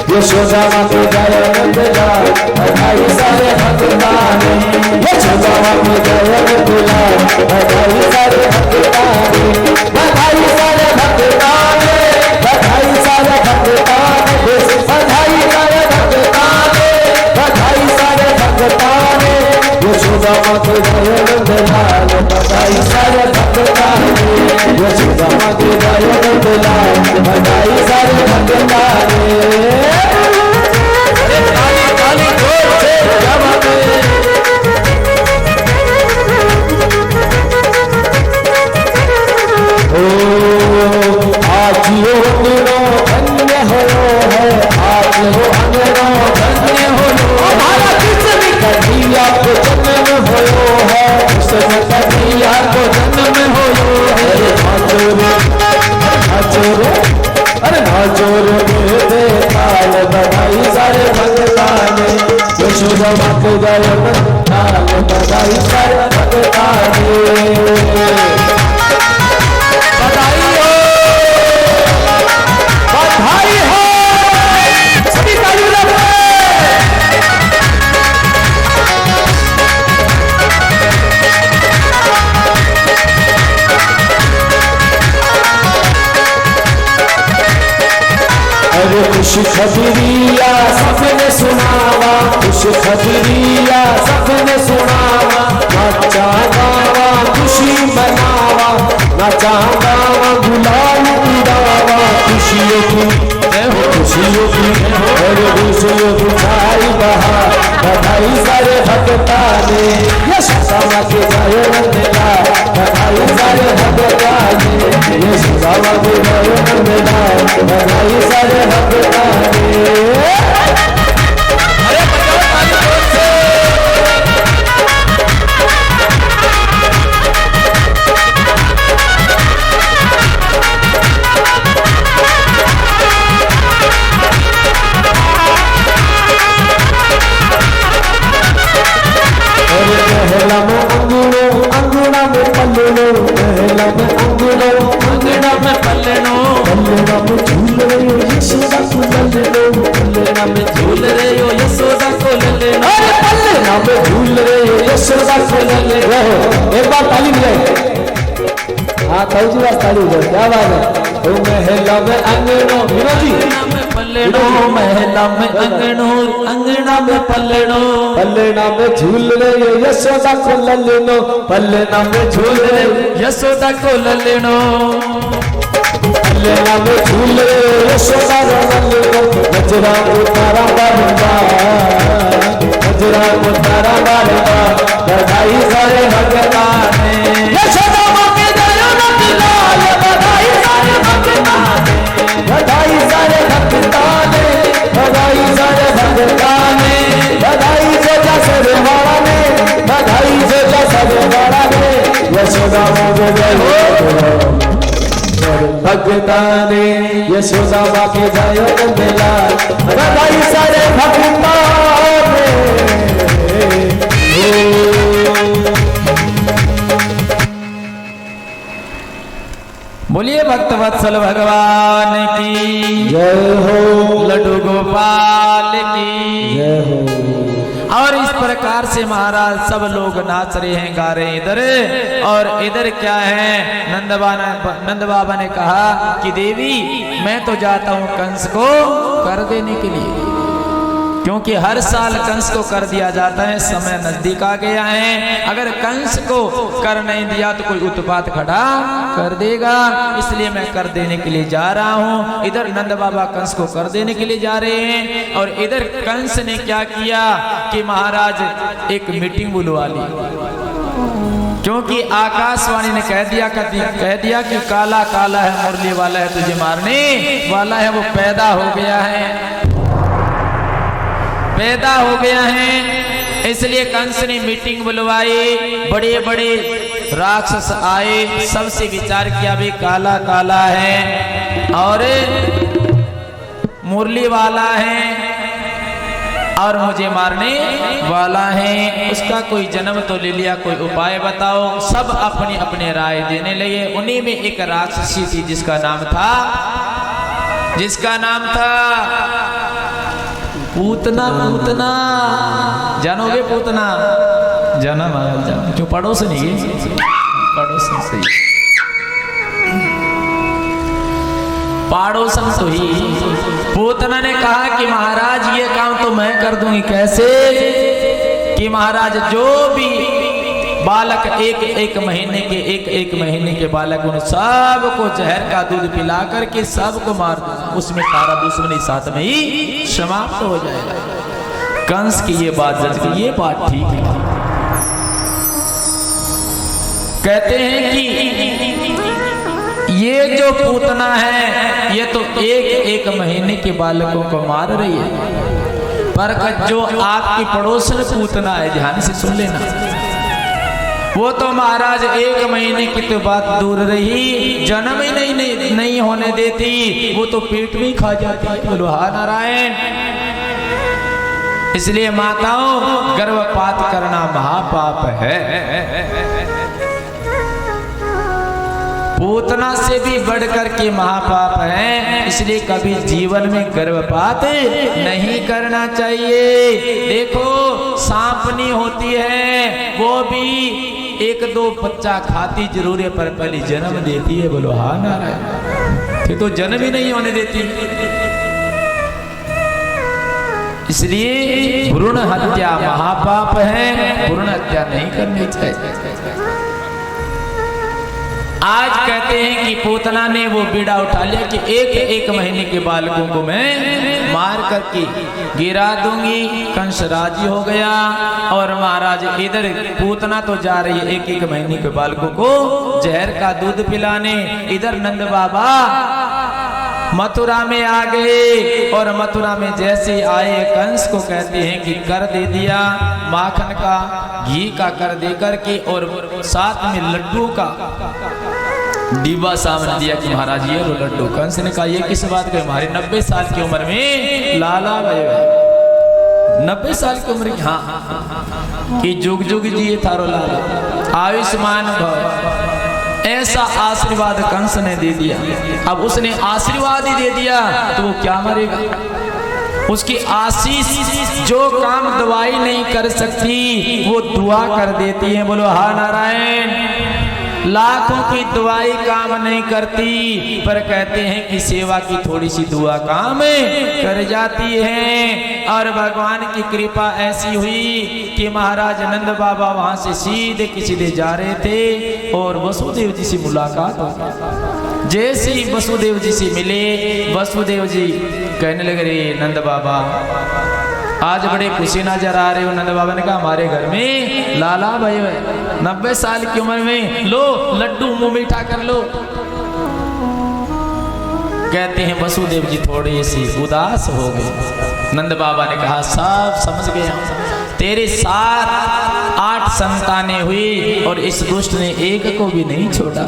S1: यशोदा माफी जाए नंदलाल, बधाई सारे भक्तान ने। यशोदा माफी जाए नंदलाल, बधाई सारे भक्तान ने। बधाई सारे भक्तान ने, बधाई सारे भक्तान ने, बधाई सारे भक्तान ने, बधाई सारे भक्तान ने। यशोदा माफी जाए नंदलाल, बधाई सारे भक्तान ने। यशोदा माफी जाए नंदलाल, बधाई सारे भक्तान ने। आज यो अंगनो धन्य हो है, आज यो अंगनो धन्य हो। हमारा किसने कभी आपको जन्म हो है, उसने कभी आपको जन्म हो है। अरे नाचोर मेरे ताल, बधाई सारे भगतान ने। यशोदा माते जाए ताल, बधाई सारे भगतान ने। बधाई हो, बधाई हो, सभी ताली बजाओ। अरे खुश खबरिया सबने सुनावा, खुश खबरिया सबने सुनावा। नाचा गावा खुशी मनावा, नाचा गावा गुलाल उड़ावा। खुशियों की खुशियों की और खुशियों की छाई बहा, बधाई सारे भक्तान ने। यशोदा माते जाए नंदलाल, बधाई सारे भक्तान ने। यशोदा माते जाए नंदलाल, बधाई सारे भक्तान ने। अंगना में पल्लू, महला में अंगना में पल्लू। पल्लना में झूल रहे हो यशोदा को लल्लो, पल्लना में झूल रहे हो यशोदा को लल्लो। पल्लना में झूल रहे हो यशोदा को लल्लो। एक बार ताली बजाए। माता जी वास्ताली हो क्या बात है। ओ महला में अंगनो विनोदी
S2: पल्लेनो महला में अंगनो अंगना में पल्लेनो
S1: पल्लेना में झूल रहे यशोदा को लल्लेनो पल्लेना में झूल रहे
S2: यशोदा को लल्लेनो
S1: पल्लेना में झूल रहे यशोदा को लल्लेनो गजरा उतारा बाबा गजरा उतारा बाबा बधाई सारे भगता ने यशोदा मां के दयानंद लाल बधाई सारे भगता ने बधाई सारे भगता ने बधाई सारे भगता ने बधाई जोजा सरे वाला ने बधाई जोजा सरे वाला ने यशोदा मां के जय भगता ने यशोदा मां के दयानंद लाल बधाई सारे भगता ने
S2: बोलिए भक्त वत्सल भगवान की
S1: जय हो
S2: लड्डू गोपाल की
S1: जय हो।
S2: और इस प्रकार से महाराज सब लोग नाच रहे हैं गा रहे हैं इधर। और इधर क्या है नंद बाबा ने कहा कि देवी मैं तो जाता हूं कंस को कर देने के लिए, क्योंकि हर साल कंस को कर दिया जाता है, समय नजदीक आ गया है। अगर कंस को कर नहीं दिया तो कोई उत्पात खड़ा कर देगा, इसलिए मैं कर देने के लिए जा रहा हूँ। इधर नंद बाबा कंस को कर देने के लिए जा रहे हैं और इधर कंस ने क्या किया कि महाराज एक मीटिंग बुलवा ली, क्योंकि आकाशवाणी ने कह दिया कि काला काला है मुरली वाला है तुझे मारने वाला है, वो पैदा हो गया है। इसलिए कंस ने मीटिंग बुलवाई, बड़े बड़े राक्षस आए, सबसे विचार किया भी काला काला है और मुरली वाला है और मुझे मारने वाला है, उसका कोई जन्म तो ले लिया, कोई उपाय बताओ। सब अपनी अपनी राय देने लगे। उन्हीं में एक राक्षसी थी जिसका नाम था पूतना। जानोगे पूतना? जाना महाराज जानो, क्यों पड़ोस नहीं है? पड़ोसन से पड़ोसन तो ही। पूतना ने कहा कि महाराज ये काम तो मैं कर दूंगी। कैसे? कि महाराज जो भी बालक एक महीने के बालक उन सबको जहर का दूध पिला करके सबको मार दो, उसमें सारा दुश्मनी साथ में ही समाप्त हो जाएगा। कंस की ये बात जज गई, ये बात ठीक है। कहते हैं कि ये जो पूतना है ये तो एक महीने के बालकों को मार रही है, पर जो आपकी पड़ोसन पूतना है, ध्यान से सुन लेना, वो तो महाराज 1 महीने की तो बात दूर रही, जन्म ही नहीं होने देती, वो तो पेट में ही खा जाती है। बोलो हा नारायण। इसलिए माताओं गर्भपात करना महापाप है। पूतना से भी बढ़कर के महापाप है, इसलिए कभी जीवन में गर्भपात नहीं करना चाहिए। देखो सांपनी होती है, वो भी 1-2 बच्चा खाती जरूर है, पर पहले जन्म देती है। बोलो हाँ नारायण। फिर तो जन्म ही नहीं होने देती। इसलिए भ्रूण हत्या महापाप है, भ्रूण हत्या नहीं करनी चाहिए। आज कहते हैं कि पूतना ने वो बीड़ा उठा लिया कि एक महीने के बालकों को मैं मार करके गिरा दूंगी। कंस राजी हो गया और महाराज इधर पूतना तो जा रही है 1 महीने के बालकों को जहर का दूध पिलाने, इधर नंद बाबा मथुरा में आ गए और मथुरा में जैसे आए कंस को कहते हैं कि कर दे दिया माखन का, घी का कर दे करके और साथ में लड्डू का डिब्बा सामने दिया कि महाराज ये लो लड्डू। कंस ने कहा ये किस बात का? हमारे 90 साल की उम्र में लाला भाई 90 साल की उम्र की, हाँ कि जुग जुग जिए थारो लाला, आयुष्मान भव, ऐसा आशीर्वाद कंस ने दे दिया। अब उसने आशीर्वाद ही दे दिया तो वो क्या मरेगा? उसकी आशीष जो काम दवाई नहीं कर सकती वो दुआ कर देती है। बोलो हा नारायण। लाखों की दुआई काम नहीं करती, पर कहते हैं कि सेवा की थोड़ी सी दुआ काम कर जाती है। और भगवान की कृपा ऐसी हुई कि महाराज नंद बाबा वहां से सीधे जा रहे थे और वसुदेव जी से मुलाकात हो गई। जैसे ही वसुदेव जी से मिले, वसुदेव जी कहने लगे, रे नंद बाबा आज बड़े खुशी नजर आ रहे हो। नंद बाबा ने कहा, हमारे घर में लाला भाई 90 साल की उम्र में लो लड्डू मुंह मीठा कर लो। कहते हैं वसुदेव जी थोड़े से उदास हो गए। नंद बाबा ने कहा, सब समझ गया, तेरे 7-8 संतानें हुई और इस दुष्ट ने एक को भी नहीं छोड़ा।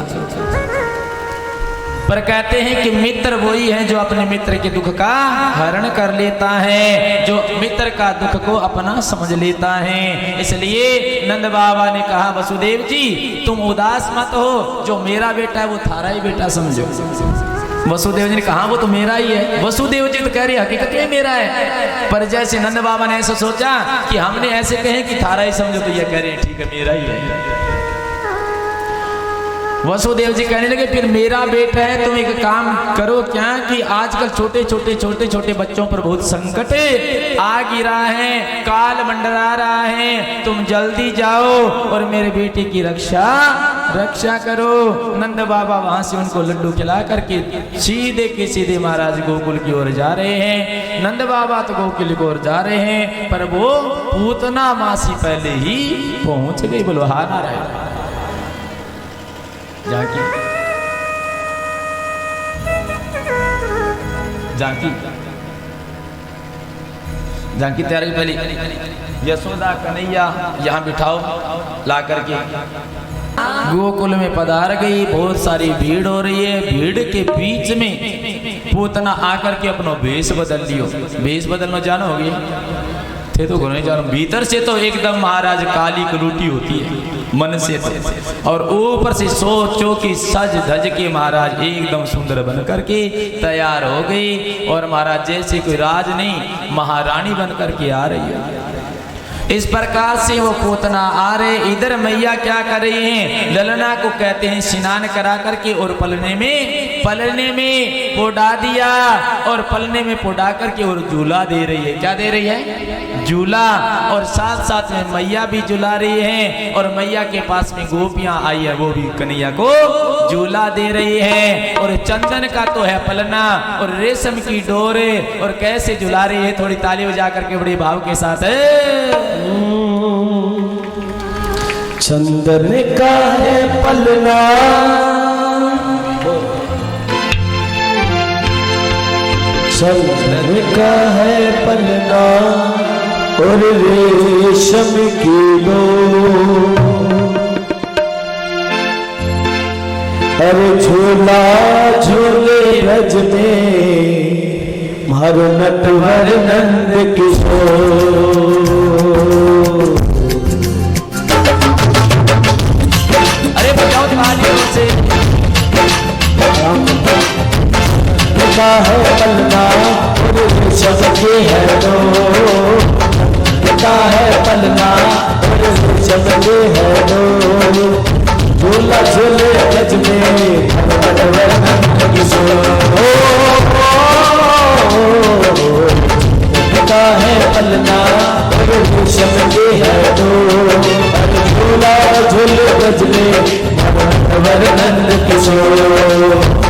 S2: पर कहते हैं कि मित्र वही है जो अपने मित्र के दुख का हरण कर लेता है, जो मित्र का दुख को अपना समझ लेता है। इसलिए नंद बाबा ने कहा, वसुदेव जी तुम उदास मत हो, जो मेरा बेटा है वो थारा ही बेटा समझो। वसुदेव जी ने कहा, वो तो मेरा ही है। वसुदेव जी तो कह रहे हकीकत में मेरा है, पर जैसे नंद बाबा ने ऐसा सोचा कि हमने ऐसे कहे कि थारा ही समझो, तो ये कह रहे हैं ठीक है मेरा ही है। वसुदेव जी कहने लगे, फिर मेरा बेटा है, तुम एक काम करो क्या कि आजकल छोटे छोटे बच्चों पर बहुत संकट आ गिरा है, काल मंडरा रहा है, तुम जल्दी जाओ और मेरे बेटे की रक्षा करो। नंद बाबा वहां से उनको लड्डू खिला करके सीधे महाराज गोकुल की ओर जा रहे हैं। नंद बाबा तो गोकुल की ओर जा रहे हैं, पर वो पूतना मासी पहले ही पहुंच गई। बोलो हा नारायण। जानकी तैयारी पहले यशोदा कन्हैया यहाँ बिठाओ ला करके। गोकुल में पधार गई, बहुत सारी भीड़ हो रही है। भीड़ के बीच में पूतना आकर के अपनो भेष बदल लियो। भेष बदलना जानोगे? थे तो नहीं जानो। भीतर से तो एकदम महाराज काली कलूटी होती है मन से, और ऊपर से सोचो कि सज धज के महाराज एकदम सुंदर बन करके तैयार हो गई। और महाराज जैसे कोई राज नहीं, महारानी बन करके आ रही है। इस प्रकार से वो पूतना आ रहे। इधर मैया क्या कर रही हैं? ललना को कहते हैं स्नान करा करके और पलने में पोड़ा दिया, और पलने में पोड़ा करके और झूला दे रही है। क्या दे रही है? झूला। और साथ साथ में मैया भी झूला रही है, और मैया के पास में गोपियां आई है, वो भी कन्हैया को झूला दे रही है। और चंदन का तो है पलना और रेशम की डोरे, और कैसे झूला रही है, थोड़ी ताली बजा करके बड़े भाव के साथ
S1: चंदन का है पलना, चंदन का है पलना और रेशम की डोर, अरे झूला झूले ब्रज में मारो नटवर नंद किशोर।
S2: अरे बजाओ तालियों से।
S1: का है पलना सबके है दो, का है पलना सबके है दो, झूला झूले गज में का है पलना सबके है दो, झूला झूले गज में नंद किशोर,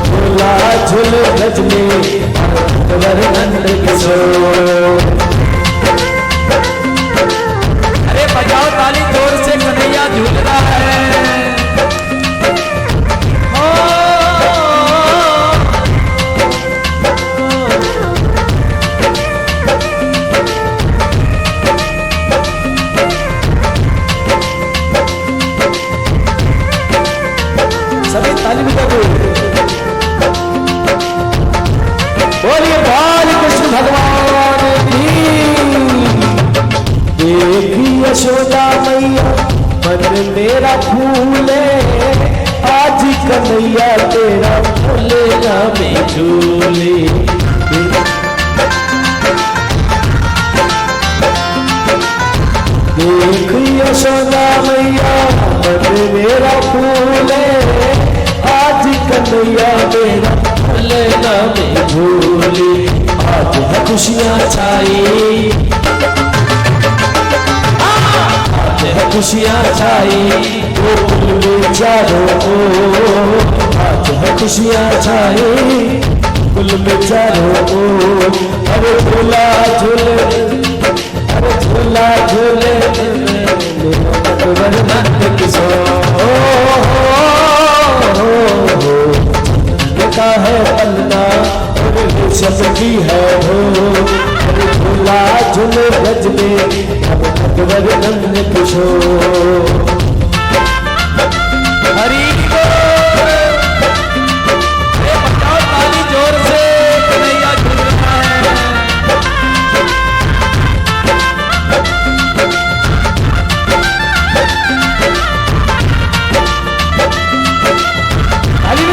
S1: झूला झूल गज में नंद किशोर।
S2: अरे बजाओ ताली जोर से, कन्हैया झूल रहा है।
S1: सभी ताली बजा दो। बोलिए बालकृष्ण भगवान की। देखी यशोदा मैया मन मेरा फूले, आज कन्हैया तेरा फूले ना में झूले। देख यशोदा मैया मन मेरा फूले, कन्हैया मेरा लेना में भूली। आज है खुशियाँ छाई, आज है खुशियाँ छाई गोकुल में चारों ओर। आज है खुशियाँ छाई कुल में चारों ओर। अरे झूला झूले, अरे झूला झूले नंद किशोर। का है पलना और रेशम की है हो। अरे झूला झूले ब्रज में अब नटवर नंद किशोर।
S2: हरि बताओ ताली जोर से, कन्हैया झूल रहा है।
S1: हरि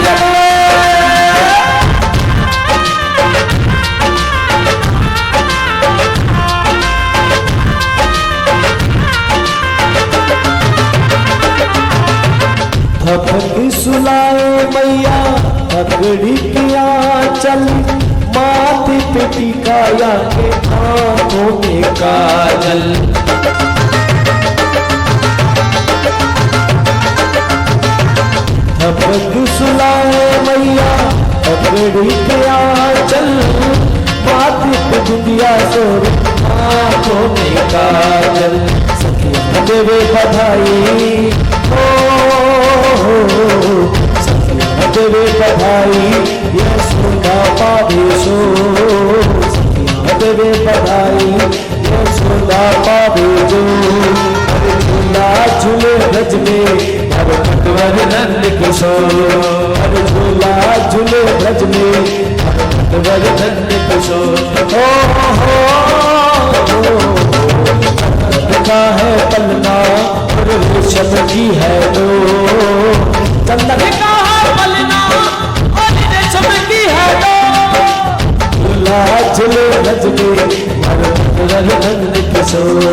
S1: थपकी सुलाए मैया पकड़ी किया चल। माथे पे टिकाया के आंखों में काजल। थपकी सुलाए मैया पकड़ी किया चल। माथे पे बिंदिया सोर आंखों में काजल। सखिया देवे बधाई हो, सखिया देवे बधाई ये सोना पावे सो। सखिया देवे बधाई ये सोना पावे जो। अरे झूला झूले ब्रज में अब नटवर नंद किशोर। अरे झूला झूले ब्रज में अब नटवर नंद किशोर। का है पलना और रेशम की है दो। चंदन का है पलना और रेशम की है दो। झूला झूले ब्रज में अब नटवर नंद किशोर।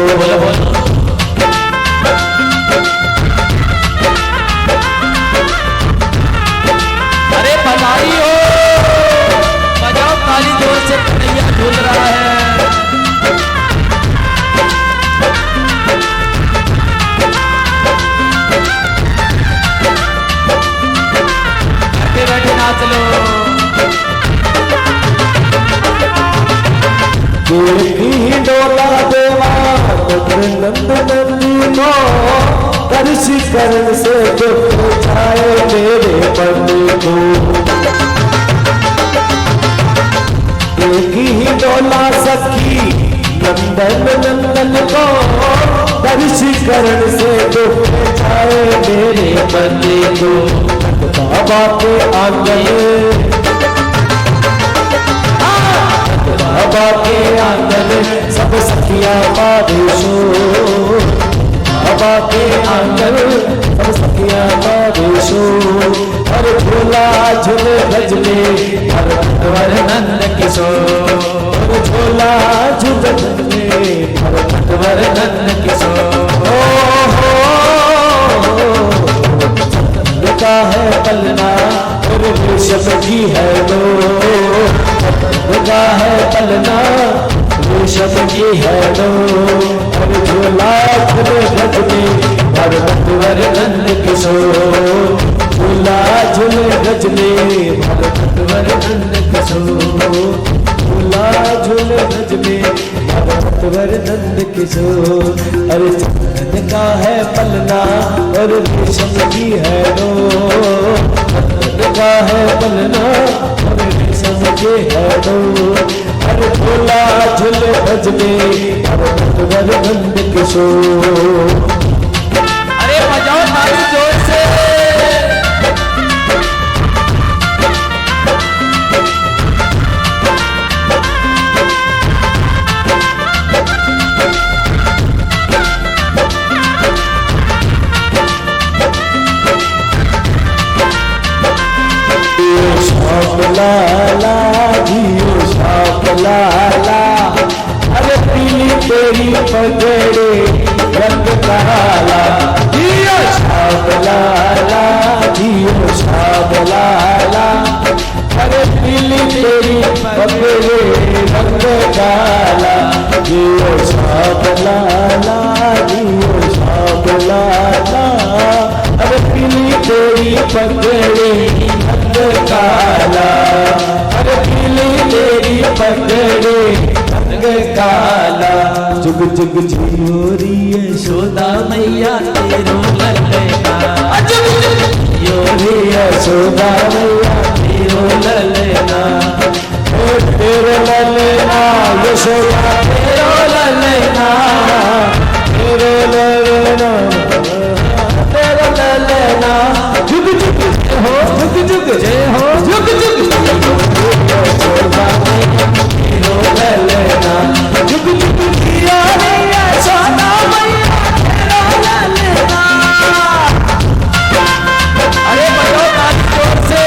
S2: अरे बधाई हो, बजाओ ताली जोर से, कन्हैया झूल रहा है। बैठे नाच लो।
S1: देखी डोला देवा नंद नंदी को। करसी करण से दुख जाए मेरे बंदी को। देखी डोला सखी नंदन नंदन को। करसी करण से दुख जाए मेरे बंदी को। बाबा के आंगन, बाबा के आंगन सब सखियां बारिशो। बाबा के आंगन सब सखियां बारिशो। और झूला झूले ब्रज में हर नटवर नंद किशोर। और झूला झूले ब्रज में हर नटवर नंद किशोर। का है पलना और रेशम की है दो। का है पलना रेशम की है दो। और झूला झूले ब्रज में हर नटवर नंद किशोर। झूला झूले ब्रज में हर नटवर नंद किशोर। झूला झूले ब्रज में हर नटवर नंद किशोर। अरे चंदन का है पलना और रेशम की है दो। चंदन का है पलना और रेशम की है दो। अरे झूला झूले ब्रज में हर नटवर नंद किशोर।
S2: अरे बजाओ ताली जोर से।
S1: श्याम लाला जियो श्याम लाला। अरे पीली तेरी पगड़े रंग काला। जियो श्याम लाला जियो श्याम लाला, अरे पीली तेरी पगड़ी रंग काला, जियो श्याम लाला, जियो श्याम लाला, अरे पीली तेरी पगड़ी रंग काला, अरे पीली तेरी पगड़ी रंग काला। जुग जुग जियो री यशोदा मैया तेरो ललना, जुग जुग जियो री यशोदा मैया तेरो ललना, ओ तेरो ललना यशोदा तेरो ललना, तेरो ललना तेरो ललना, जुग जुग जय हो, जुग जुग जय हो, जुग जुग यशोदा मैया तेरो ललना, जुग जुग जियो रे यशोदा मैया तेरो ललना। अरे बजाओ ताली जोर से,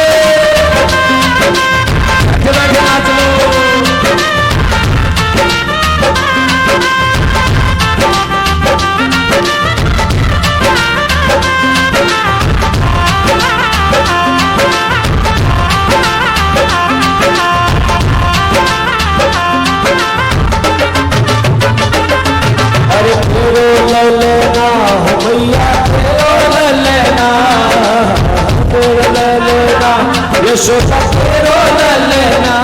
S1: बैठे नाच लो। अरे तेरो ललना हो भैया तेरो ललना, तेरो ललना यशोदा तेरो ललना,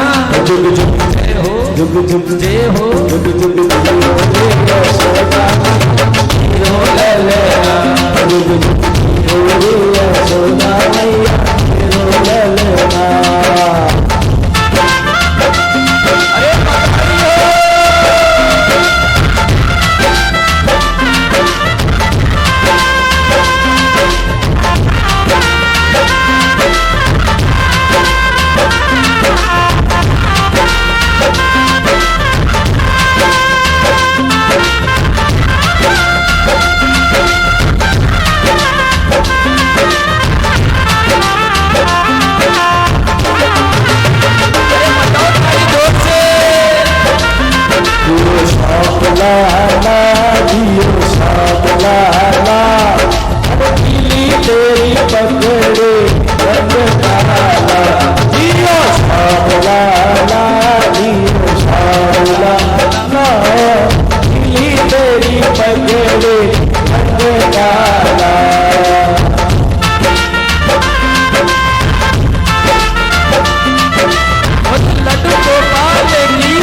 S1: जुग जुग जय हो, जुग जुग जय हो, जुग जुग यशोदा तेरो ललना, जुग जुग यशोदा मैया तेरो ललना। लाला जियो श्याम लाला, पीली तेरी पगड़ी रंग काला, जियो श्याम लाला, जियो श्याम लाला, पीली तेरी पगड़ी रंग काला। लड्डू गोपाल की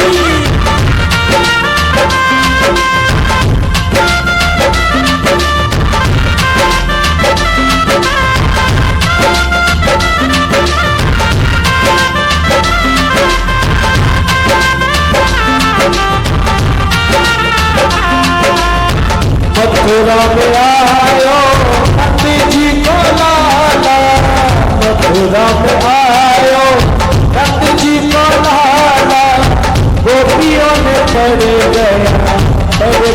S1: मथुरा में आयो नंद जी को लाला, मथुरा में आयो नंद जी को लाला, गोपियों में पड़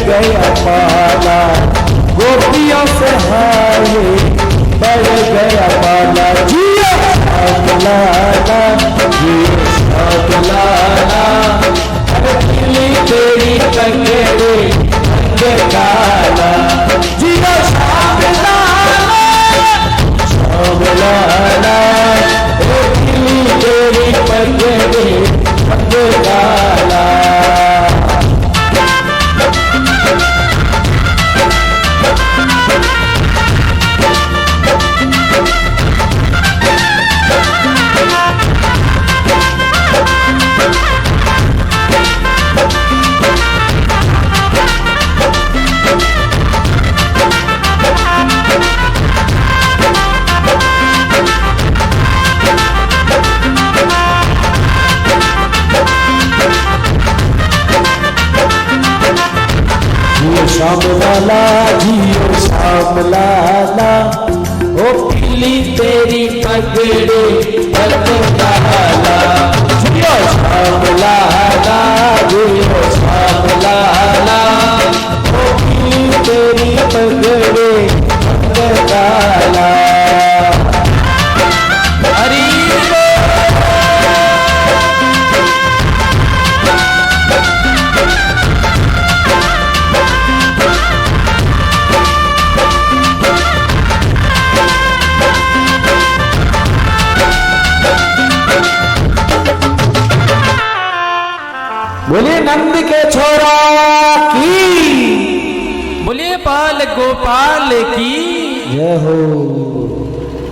S1: गया पाला, गोपियों से हाय बढ़ गया पाला, जियो श्याम लाला, जियो श्याम लाला, अरे पीली तेरी पगड़ी काला, जियो श्याम लाला, श्याम लाला, ओ पीली तेरी पगड़ी रंग काला। श्याम लाला जियो श्याम लाला, ओ पीली तेरी पगड़ी रंग काला, जियो श्याम लाला, जियो श्याम लाला, ओ पीली तेरी पगड़ी रंग काला। हरि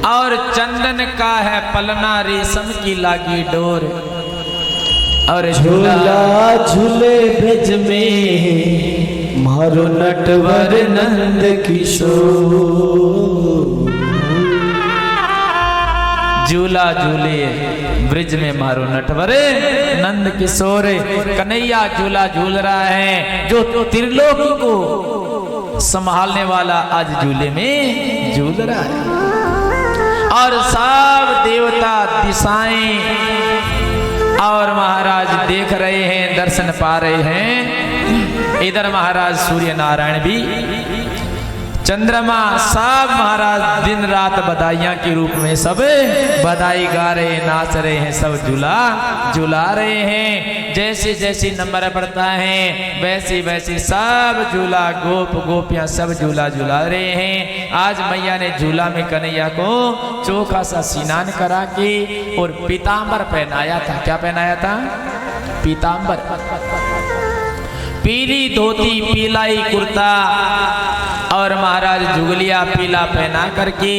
S2: और चंदन का है पलना, रेशम की लागी डोर। और
S1: झूला झूले ब्रज में मारो नटवर नंद किशोर।
S2: झूला झूले ब्रिज में मारो नटवर नंद किशोर। कन्हैया झूला झूल रहा है, जो त्रिलोक को संभालने वाला आज झूले में झूल रहा है। और सब देवता दिशाएं और महाराज देख रहे हैं, दर्शन पा रहे हैं। इधर महाराज सूर्य नारायण भी, चंद्रमा, सब महाराज दिन रात बधाइयां के रूप में सब बधाई गा रहे हैं, नाच रहे हैं, सब झूला रहे हैं। जैसे जैसे नंबर बढ़ता है वैसे वैसे सब झूला, गोप गोपियां सब झूला रहे हैं। आज मैया ने झूला में कन्हैया को चोखा सा स्नान करा के और पीतांबर पहनाया था। क्या पहनाया था? पीतांबर, पीली धोती, पीलाई कुर्ता और महाराज जुगलिया पीला पहना करके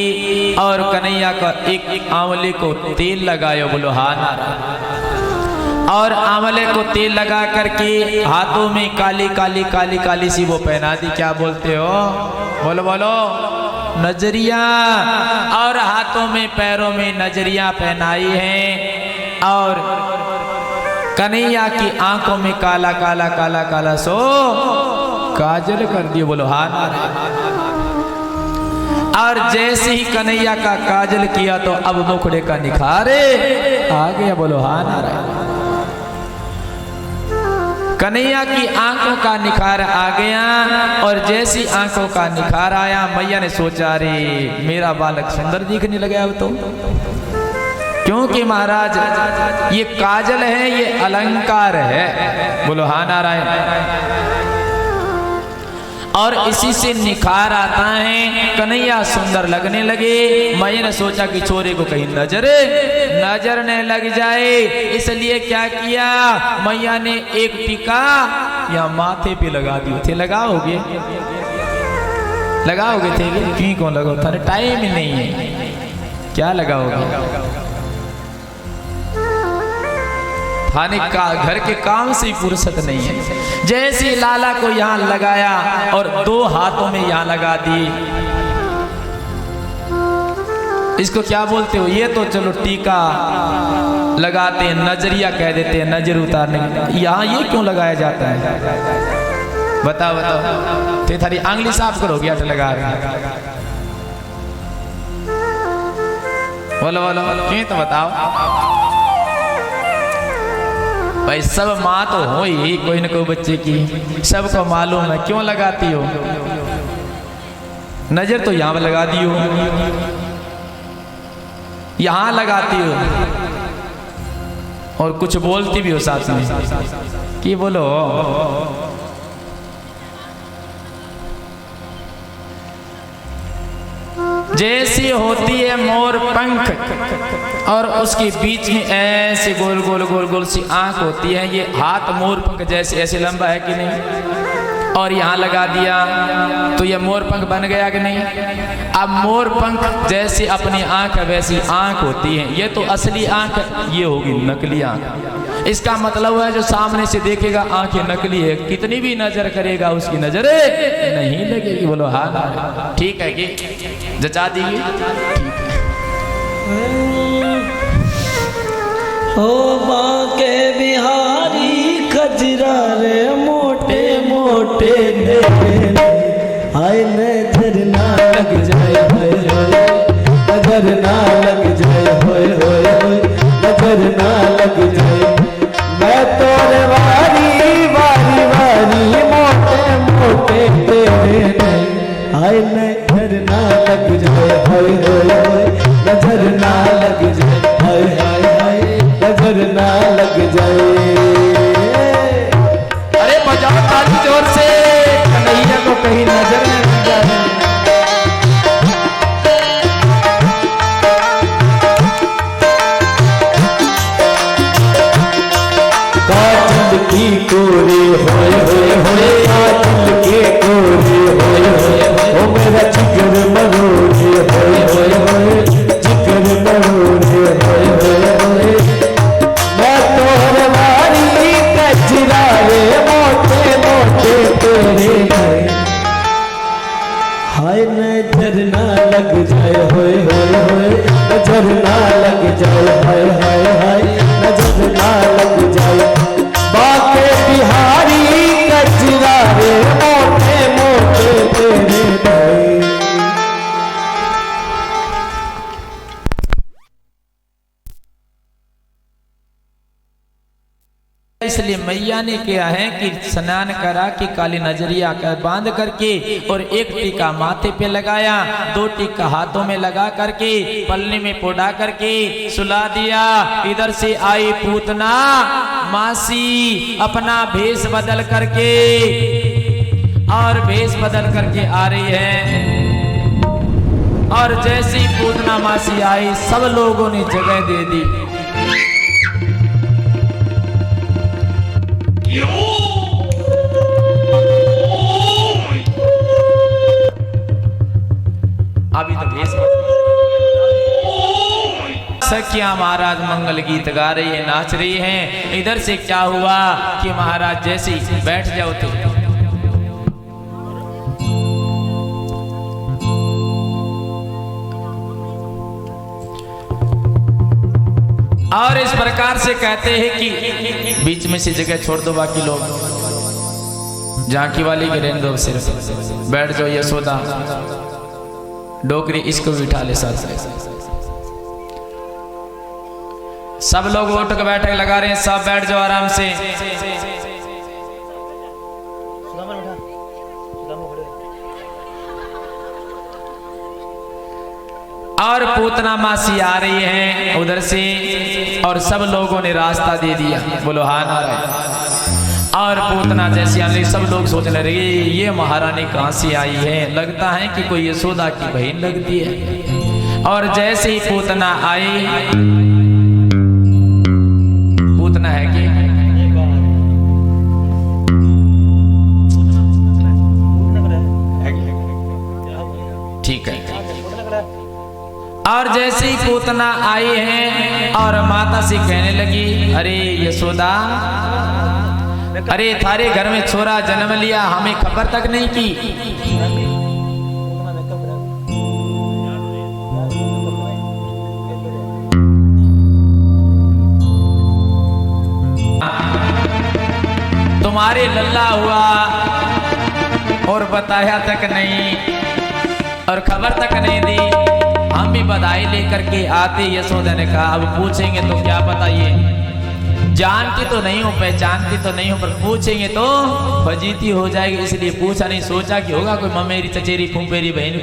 S2: और कन्हैया का एक आंवले को तेल लगायो, बोलो हाँ नारायण। और आंवले को तेल लगा करके हाथों में काली काली काली काली सी वो पहना दी। क्या बोलते हो? बोलो बोलो, नजरिया। और हाथों में पैरों में नजरिया पहनाई है और कन्हैया की आंखों में काला काला काला काला सो काजल कर दिए, बोलो हाँ नारायण। और जैसे ही कन्हैया का काजल किया तो अब मुखड़े का निखारे आ गया, बोलो हाँ नारायण। कन्हैया की आंखों का निखार आ गया और जैसी आंखों का निखार आया मैया ने सोचा, रे मेरा बालक सुंदर दिखने लगा अब तो। क्योंकि महाराज ये काजल है, ये अलंकार है, बोलो हाँ नारायण। और इसी से निखार आता है, कन्हैया सुंदर लगने लगे। मैया ने सोचा कि छोरे को कहीं नजर न लग जाए, इसलिए क्या किया, मैया ने एक टीका या माथे पे लगा दी थे। लगाओगे थे क्यों कौन लगाओ, थाने टाइम ही नहीं है, क्या लगाओगे? थाने का घर के काम से ही फुर्सत नहीं है। जैसे लाला को यहाँ लगाया और दो हाथों में यहाँ लगा दी। इसको क्या बोलते हो? ये तो चलो टीका लगाते हैं, नजरिया कह देते हैं, नजर उतारने के। यहाँ ये क्यों लगाया जाता है? बताओ तो थारी आंगली साफ करोगे अट लगा रहे, बोलो क्यों तो बताओ भाई। सब माँ तो हो ही कोई न कोई बच्चे की, सबको मालूम है क्यों लगाती हो। नजर तो यहाँ लगा दियो, यहाँ लगाती हो और कुछ बोलती भी हो साथ में कि बोलो। जैसी होती है मोर पंख और उसके बीच में ऐसे गोल गोल गोल गोल सी आंख होती है, ये हाथ मोर पंख जैसे ऐसे लंबा है कि नहीं, और यहाँ लगा दिया तो ये मोर पंख बन गया कि नहीं। अब मोर पंख जैसे अपनी आंख है वैसी आंख होती है, ये तो असली आंख, ये होगी नकली आंख। इसका मतलब है जो सामने से देखेगा आंखें नकली है, कितनी भी नजर करेगा उसकी नजर नहीं लगेगी, बोलो हाँ ठीक है कि जचा दीजिए।
S1: ओ बांके बिहारी खजरा रे मोटे मोटे आए नजर ना लग जाए, नजर ना लग जाए, नजर ना लग जाए। मैं तोरे वारी वारी वारी मोटे मोटे तेरे आए नजर ना लग जाए, नजर ना लग जाए, नजर ना लग जाए।
S2: अरे बजाओ ताली जोर से, कन्हैया को कहीं नजर न लग जाए।
S1: काजल की कोरे होए काजल के कोरे होए ओ मेरा जिगर मरोड़े होए नजर ना लग जाए, हाय हाय हाय नजर ना लग जाए। बाके बिहारी कचरा रे मोटे मोटे तेरे भाई।
S2: इसलिए मैया ने किया है कि स्नान करा के काली नजरिया कर बांध करके और एक टीका माथे पे लगाया, 2 टीका हाथों में लगा करके पल्ली में पोड़ा करके सुला दिया। इधर से आई पूतना मासी अपना भेष बदल करके और भेष बदल करके आ रही है। और जैसी पूतना मासी आई सब लोगों ने जगह दे दी। अभी तो भेष सखिया महाराज मंगल गीत गा रही है, नाच रही हैं। इधर से क्या हुआ कि महाराज जैसे बैठ जाओ तो और इस प्रकार से कहते हैं कि बीच में से जगह छोड़ दो, बाकी लोग झांकी वाली के रहने दो, सिर्फ बैठ जाओ। यशोदा डोकरी इसको भी उठा ले साथ। सब लोग उठ के बैठक लगा रहे हैं, सब बैठ जाओ आराम से। और पूतना मासी आ रही है उधर से और सब लोगों ने रास्ता दे दिया। बोलो हाँ नारायण। और पूतना जैसी आने सब लोग सोचने लगे ये महारानी कहां से आई है, लगता है कि कोई यशोदा की बहन लगती है। और जैसे ही पूतना आई, पूतना है कि ठीक है। और जैसे ही पूतना आई है और माता से कहने लगी अरे यशोदा, अरे थारे घर में छोरा जन्म लिया, हमें खबर तक नहीं की। तुम्हारे लल्ला हुआ और बताया तक नहीं और खबर तक नहीं दी। हम भी बधाई लेकर के आते। यशोदा ने कहा अब पूछेंगे तो क्या बताइए, जानती तो नहीं हूँ, पहचानती तो नहीं हूँ, पर पूछेंगे तो फजीती हो जाएगी, इसलिए पूछा नहीं। सोचा कि होगा कोई ममेरी चचेरी फूफेरी बहन,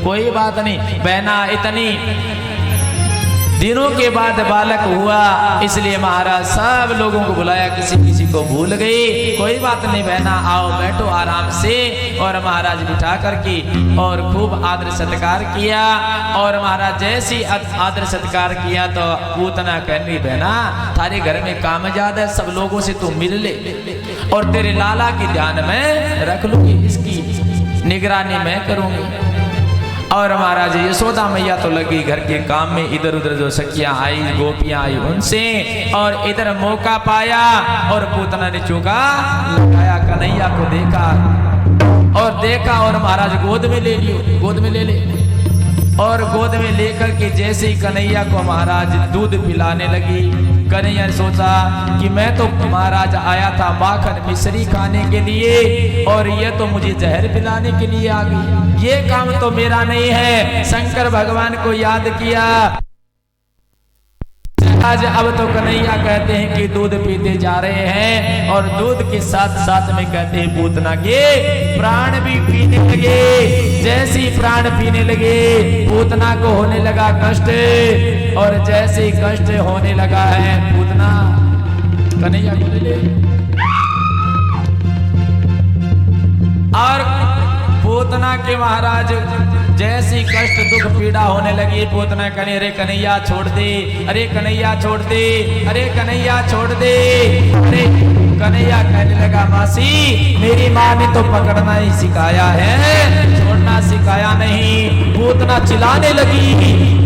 S2: कोई बात नहीं। बहना इतनी दिनों के बाद बालक हुआ, इसलिए महाराज सब लोगों को बुलाया, किसी किसी को भूल गई। कोई बात नहीं बहना, आओ बैठो आराम से। और महाराज बिठा करके और खूब आदर सत्कार किया। और महाराज जैसी आदर सत्कार किया तो पूतना कहनी बहना थारे घर में काम ज्यादा है, सब लोगों से तू मिल ले और तेरे लाला की ध्यान में रख लूंगी, इसकी निगरानी मैं करूंगी। और महाराज यशोदा मैया तो लगी घर के काम में, इधर उधर जो सखियां आई गोपियां आई उनसे, और इधर मौका पाया और पूतना ने चौका लगाया, कन्हैया को देखा और महाराज गोद में ले लियो, गोद में ले ले। और गोद में लेकर के जैसे ही कन्हैया को महाराज दूध पिलाने लगी, कन्हैया ने सोचा कि मैं तो महाराज आया था माखन मिश्री खाने के लिए और ये तो मुझे जहर पिलाने के लिए आ गई, ये काम तो मेरा नहीं है। शंकर भगवान को याद किया। आज अब तो कन्हैया कहते हैं कि दूध पीते जा रहे हैं और दूध के साथ साथ में कहते हैं पूतना के प्राण भी पीने लगे। जैसे ही प्राण पीने लगे पूतना को होने लगा कष्ट, और जैसे ही कष्ट होने लगा है पूतना कन्हैया को ले और पूतना के महाराज जैसी कष्ट दुख पीड़ा होने लगी, पूतना कहने अरे कन्हैया छोड़ दे, अरे कन्हैया छोड़ दे, अरे कन्हैया छोड़ दे। अरे कन्हैया कहने लगा मासी मेरी माँ ने तो पकड़ना ही सिखाया है, छोड़ना सिखाया नहीं। पूतना चिल्लाने लगी,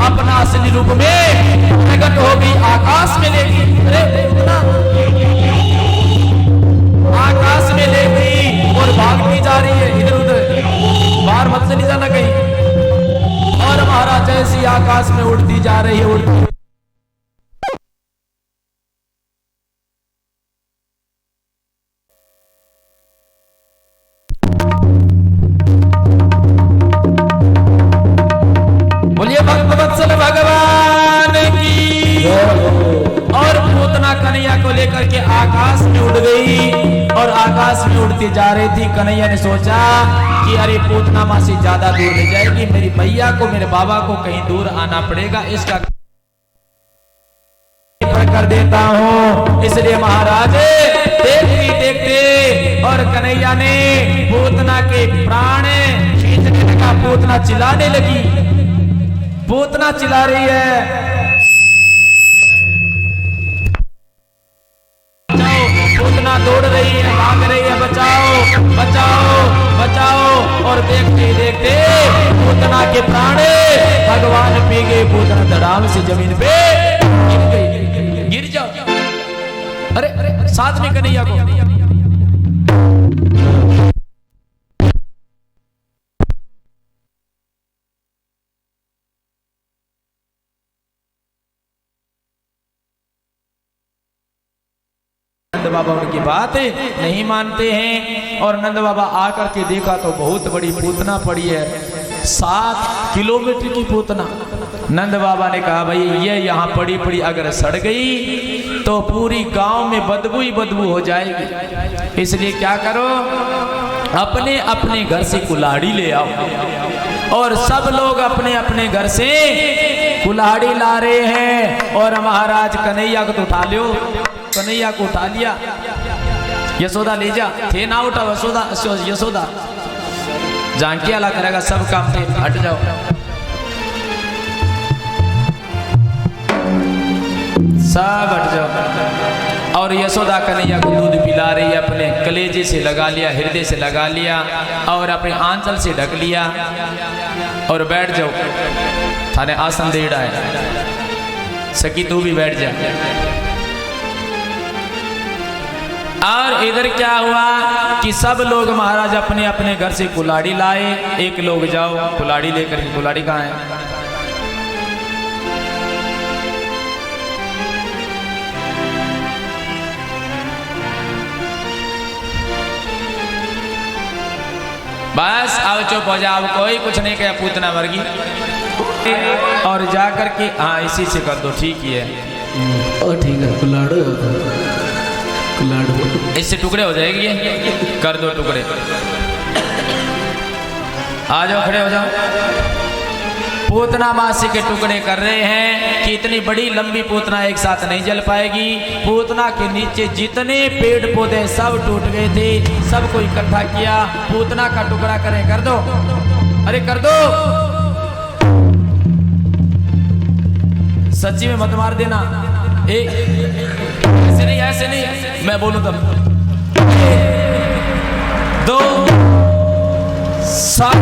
S2: अपना असली रूप में प्रकट हो गई, आकाश में ले गई। अरे पूतना आकाश में ले गई और भागती जा रही है इधर उधर, बाहर मत से नहीं जाना कहीं। और और महाराज ऐसी आकाश में उड़ती जा रही है, उड़ती। बोलिए भक्तवत्सल भगवान की। और पूतना कन्हैया को लेकर के आकाश में उड़ गई और आकाश में उड़ती जा रही थी। कन्हैया ने सोचा कि अरे पूतना माँ से ज्यादा दूर ले जाएगी, मेरी मैया को, मेरे बाबा को कहीं दूर आना पड़ेगा, इसका कर देता हूँ। इसलिए महाराज देखते देखते और कन्हैया ने पूतना के प्राण खींचने लगा। पूतना चिल्लाने लगी, पूतना चिल्ला रही है, पूतना दौड़ रही है, भाग रही है, बचाओ बचाओ बचाओ। और देखते देखते पूतना के प्राण भगवान पी गए। पूतना धड़ाम से जमीन पे गिर गई। गिर जाओ। अरे साथ में कन्हैया को नंद बाबा उनकी बात नहीं मानते हैं। और नंद बाबा आकर के देखा तो बहुत बड़ी पूतना पड़ी है, 7 किलोमीटर की पूतना। नंद बाबा ने कहा भाई ये यहाँ पड़ी पड़ी अगर सड़ गई तो पूरी गांव में बदबू ही बदबू हो जाएगी। इसलिए क्या करो, अपने अपने घर से कुल्हाड़ी ले आओ। और सब लोग अपने अपने घर से कुल्हाड़ी ला रहे हैं। और महाराज कन्हैया को तो उठा लियो, कन्हैया को उठा लिया। यशोदा ले जा, थे ना उठा यशोदा जानकी अला करेगा सब काम, थे हट जाओ। सब हट जाओ। और यशोदा कन्हैया को दूध पिला रही है, अपने कलेजे से लगा लिया, हृदय से लगा लिया और अपने आंचल से ढक लिया। और बैठ जाओ, थाने आसन दे रहा है, सखी तू भी बैठ जा। और इधर क्या हुआ कि सब लोग महाराज अपने अपने घर से कुल्हाड़ी लाए। एक लोग जाओ कुल्हाड़ी लेकर के, कुल्हाड़ी कहाँ है? बस अब चुप हो जाओ, कोई कुछ नहीं कहा, पूतना वर्गी। और जाकर के हाँ इसी से कर दो, ठीक ही है।
S1: और ठीक है, कुल्हाड़ो
S2: इससे टुकड़े हो जाएगी, ये कर दो टुकड़े। आ जाओ, खड़े हो जाओ। पूतना मासी के टुकड़े कर रहे हैं कि इतनी बड़ी लंबी पूतना एक साथ नहीं जल पाएगी। पूतना के नीचे जितने पेड़ पौधे सब टूट गए थे, सबको इकट्ठा किया, पूतना का टुकड़ा करें, कर दो, अरे कर दो। सच्ची में मत मार देना, ऐसे नहीं, ऐसे नहीं, मैं बोलूं तब। 2 7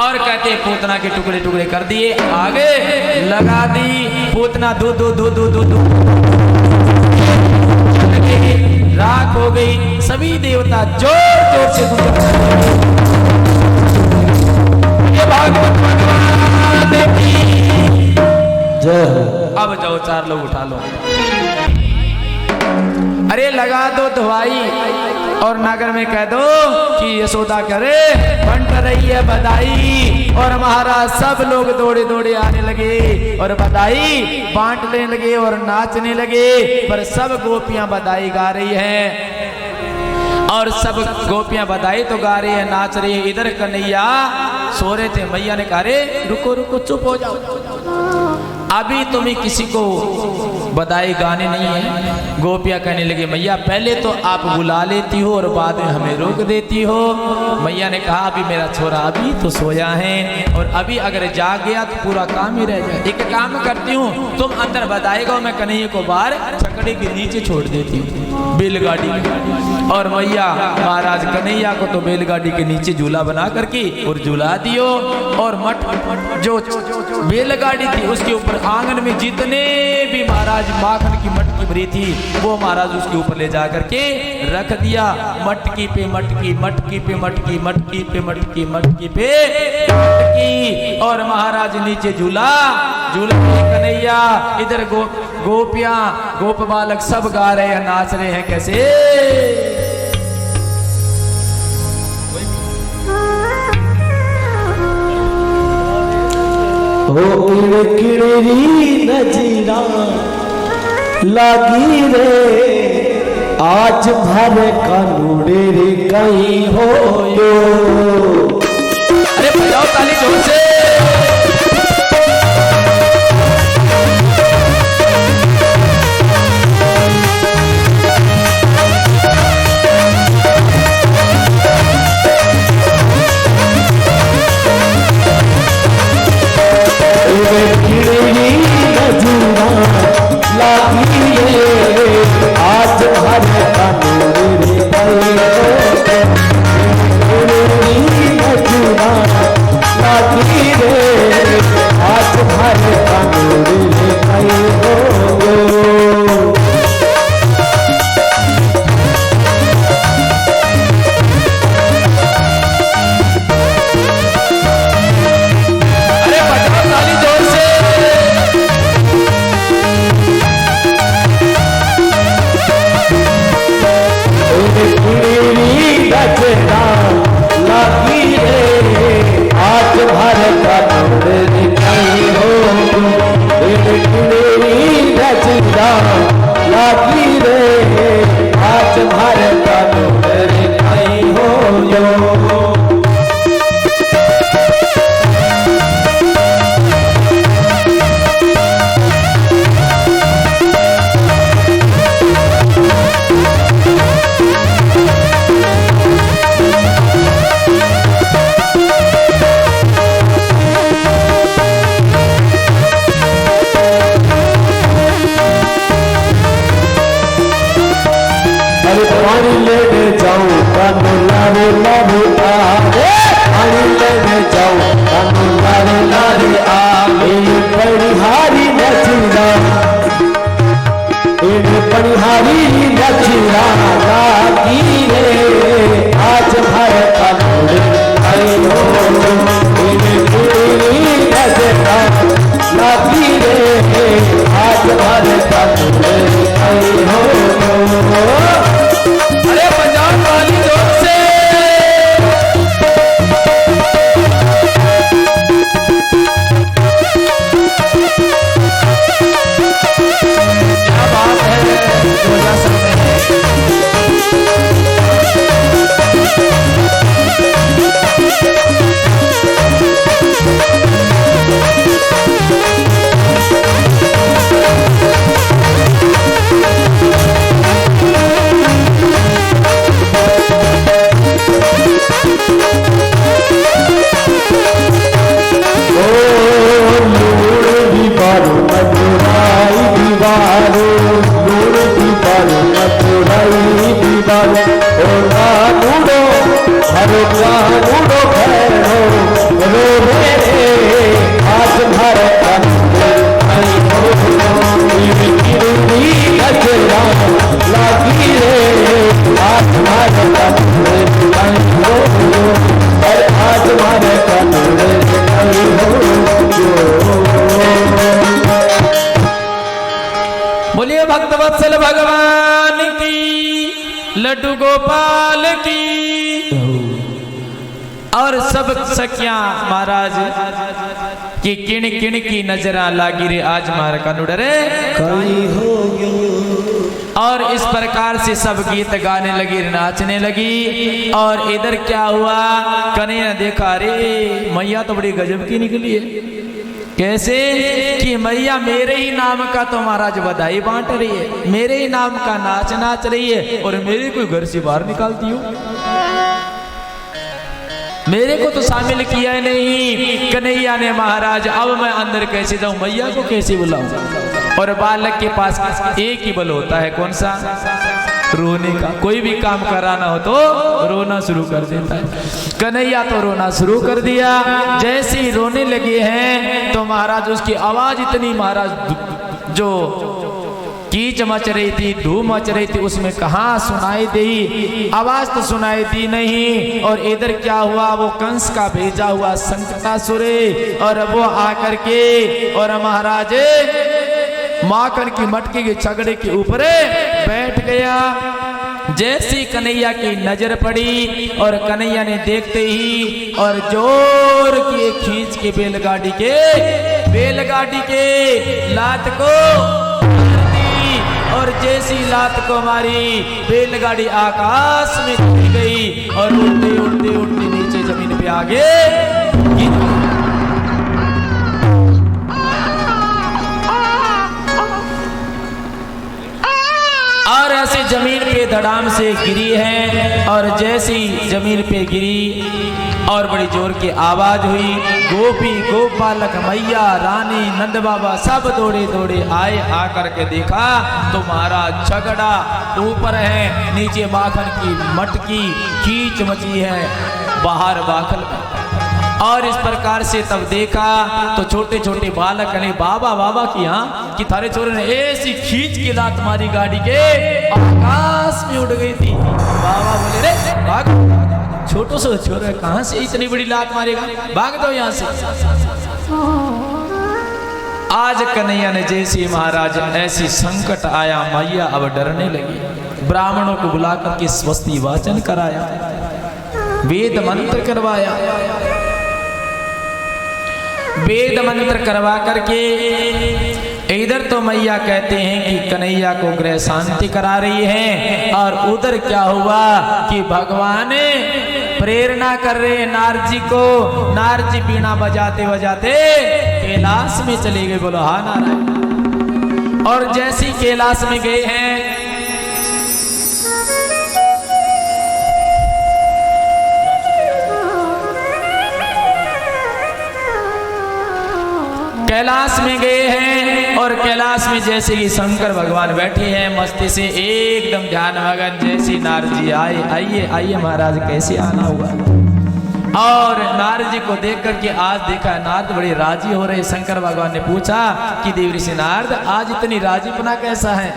S2: और कहते पूतना के टुकड़े टुकड़े कर दिए, आगे लगा दी। पूतना दो राख हो गई। सभी देवता जोर जोर से भागवत भगवान की जय। अब जाओ 4 लोग उठा लो, अरे लगा दो दवाई और नगर में कह दो कि यशोदा करे बंट रही है बधाई। और महाराज सब लोग दौड़े दौड़े आने लगे और बधाई बांटने लगे और नाचने लगे। पर सब गोपियां बधाई गा रही है और सब गोपियां बधाई तो गा रही है, नाच रही है। इधर कन्हैया सो रहे थे। मैया ने कहा रे रुको रुको, चुप हो जाओ, अभी तुम्हें किसी को बधाई गाने नहीं है। गोपियां कहने लगे मैया पहले तो आप बुला लेती हो और बाद में हमें रोक देती हो। मैया ने कहा अभी मेरा छोरा अभी तो सोया है और अभी अगर जाग गया तो पूरा काम ही रह जाए। एक काम करती हूँ, तुम अंदर बधाई गाओ, मैं कन्हैया को बाहर छकड़े के नीचे छोड़ देती हूँ बैलगाड़ी। और मैया महाराज कन्हैया को तो बैलगाड़ी के नीचे झूला बना करके और झूला दियो। और मठ जो बैलगाड़ी थी उसके ऊपर आंगन में जितने भी महाराज माखन की मटकी टपरी थी वो महाराज उसके ऊपर ले जा करके रख दिया। मटकी पे मटकी, मटकी पे मटकी, मटकी पे मटकी, मटकी पे मटकी, और महाराज नीचे झूला झूला कन्हैया, इधर गोपियां गोप बालक सब गा रहे हैं, नाच रहे हैं। कैसे?
S1: हो किड़री नजरा लागी रे, आज भर कानूड़े रे कहीं हो यो।
S2: अरे बजाओ ताली जोर से।
S1: आज भर कानूड़े रे कहीं हो। पानी लेने जाऊं कानू लारे लारे आवे, पानी लेने जाऊं कानू लारे लारे आवे। पनिहारी नचरा, पनिहारी नचरा लागी रे, आज भर कानूड़े आई हो। नचरा लागी रे, आज भर कानूड़े आई हो।
S2: अरे बजाओ ताली जोर से। क्या बात है, जो जा सकते हैं। बोलिए भक्तवत्सल भगवान की, लड्डू गोपाल की, और सब सखियां महाराज की किण किण की नजरा लागी रे, आज मार कानूड़े रे
S1: कहीं हो गयो।
S2: और इस प्रकार से सब गीत गाने लगी, नाचने लगी। और इधर क्या हुआ, कन्हैया देखा रे मैया तो बड़ी गजब की निकली है। कैसे कि मैया मेरे ही नाम का तो महाराज बधाई बांट रही है, मेरे ही नाम का नाच नाच रही है, और मेरे को घर से बाहर निकालती हूँ, मेरे को तो शामिल किया ही नहीं। कन्हैया ने महाराज अब मैं अंदर कैसे जाऊं, मैया को कैसे बुलाऊं। और बालक के पास एक ही बल होता है, कौन सा? रोने का। कोई भी काम कराना हो तो रोना शुरू कर देता है। कन्हैया तो रोना शुरू कर दिया। जैसे ही रोने लगे हैं तो महाराज उसकी आवाज इतनी महाराज जो कीच मच रही थी, धूम मच रही थी, उसमें कहाँ सुनाई दी, आवाज तो सुनाई दी नहीं। और इधर क्या हुआ, वो कंस का भेजा हुआ संकटासुर और वो आकर के और महाराज माखन की मटकी के छगड़े के ऊपर बैठ गया। जैसी कन्हैया की नजर पड़ी और कन्हैया ने देखते ही और जोर की खींच के बैलगाड़ी के लात को दी और जैसी लात को मारी बैलगाड़ी आकाश में उड़ गई और उड़ते उड़ते उड़ते नीचे जमीन पे आ गए। और ऐसे जमीन पे धड़ाम से गिरी है और जैसी जमीन पे गिरी और बड़ी जोर की आवाज हुई। गोपी गोपालक मैया रानी नंद बाबा सब दौड़े दौड़े आए। आकर के देखा तो महाराज झगड़ा ऊपर है, नीचे माखन की मटकी खींच मची है बाहर बाखल में। और इस प्रकार से तब देखा तो छोटे छोटे बालक ने बाबा बाबा की यहाँ कि थारे छोरे ने ऐसी खींच के लात मारी गाड़ी के आकाश में उड़ गई थी। बाबा बोले रे भाग, छोटो सा छोरा कहाँ से इतनी बड़ी लात मारेगा, भाग दो यहाँ से। आज कन्हैया ने जैसे महाराज ऐसी संकट आया, मैया अब डरने लगी। ब्राह्मणों को बुलाकर के स्वस्ति वाचन कराया, वेद मंत्र करवाया। वेद मंत्र करवा करके इधर तो मैया कहते हैं कि कन्हैया को ग्रह शांति करा रही है और उधर क्या हुआ कि भगवान प्रेरणा कर रहे हैं नारद जी को। नारद जी बीणा बजाते बजाते कैलाश में चले गए। बोलो हाँ नारायण। और जैसी कैलाश में गए हैं कैलाश में गए हैं और कैलाश में जैसे ही शंकर भगवान बैठे हैं मस्ती से एकदम ध्यान मगन। जैसे नारद जी आए, आइए आइए महाराज कैसे आना हुआ। और नारद जी को देख करके आज देखा नारद बड़े राजी हो रहे। शंकर भगवान ने पूछा कि देव ऋषि नारद आज इतनी राजीपना कैसा है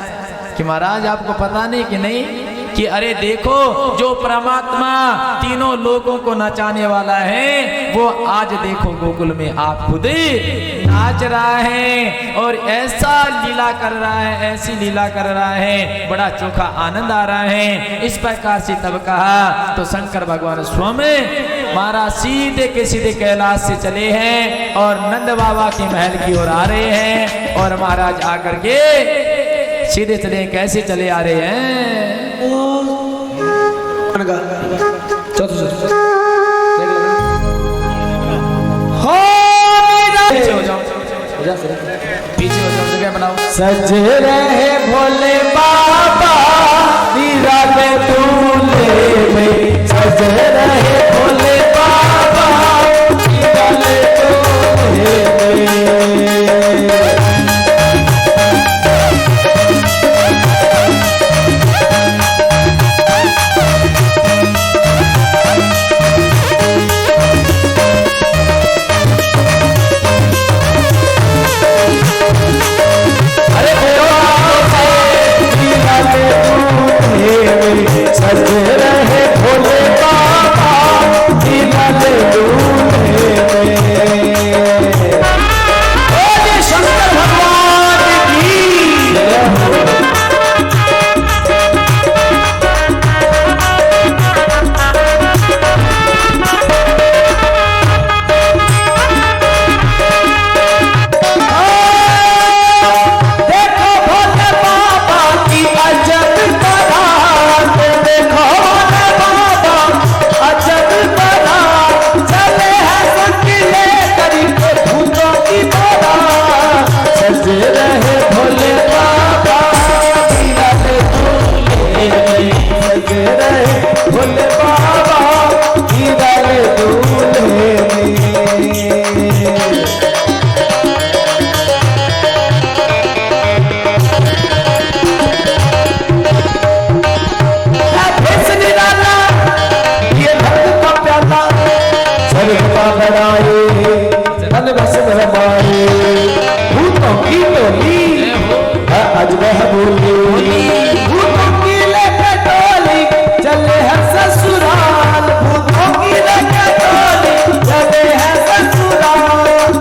S2: कि महाराज आपको पता नहीं कि नहीं कि अरे देखो जो परमात्मा तीनों लोगों को नचाने वाला है वो आज देखो गोकुल में आप खुद नाच रहा है और ऐसा लीला कर रहा है, ऐसी लीला कर रहा है, बड़ा चोखा आनंद आ रहा है। इस प्रकार से तब कहा तो शंकर भगवान स्वयं महाराज सीधे के सीधे कैलाश से चले हैं और नंद बाबा के महल की ओर आ रहे हैं। और महाराज आकर के सीधे चले, कैसे चले आ रहे हैं पीछे हो जाओ, पीछे हो जाओ, जगह बनाओ।
S1: सज रहे भोले बाबा निराले दूल्हे में, सज रहे भोले बाबा निराले दूल्हे में। सज रहे भोले बाबा निराले दूल्हे में। आज वह बोली भूतों की लेके टोली चले हैं ससुराल, भूतों की लेके टोली चले हैं ससुराल।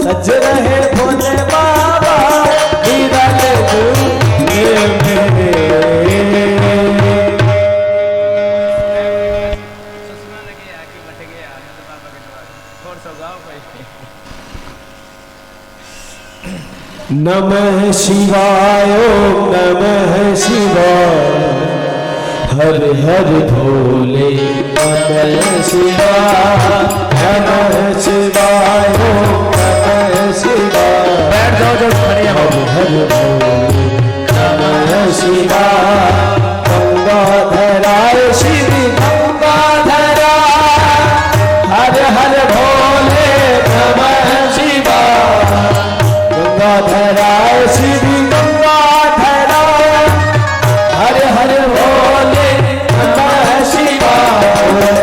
S1: सज रहे भोले बाबा हीरा ले दूंगे मेरे। नमः शिवाय ओम नमः शिवाय हर हर भोले नमः शिवाय नमः शिवाय ओम नमः शिवाय। बैठ जाओ जब खड़े हर हर भोले नमः शिवाय। गंगाधराय शिव गंगाधरा हर हर भोले नमः शिवाय। गंगाधराय शिव गंगाधरा हर हर भोले नमः शिवाय।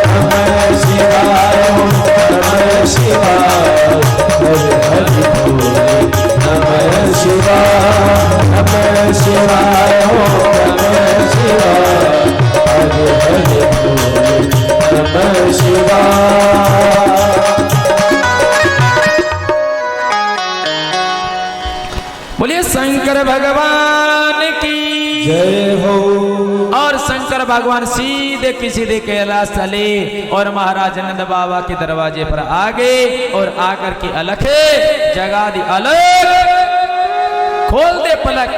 S1: नमः शिवाय नमः शिवाय हर हर भोले नमः शिवाय। नमः शिवाय नमः शिवाय हर हर भोले नमः शिवाय।
S2: बोलिए शंकर भगवान की
S1: जय हो।
S2: और शंकर भगवान सीधे की सीधे कैलाश चले और महाराज नंद बाबा के दरवाजे पर आ गए और आकर के अलख जगा दी। अलख खोल दे पलक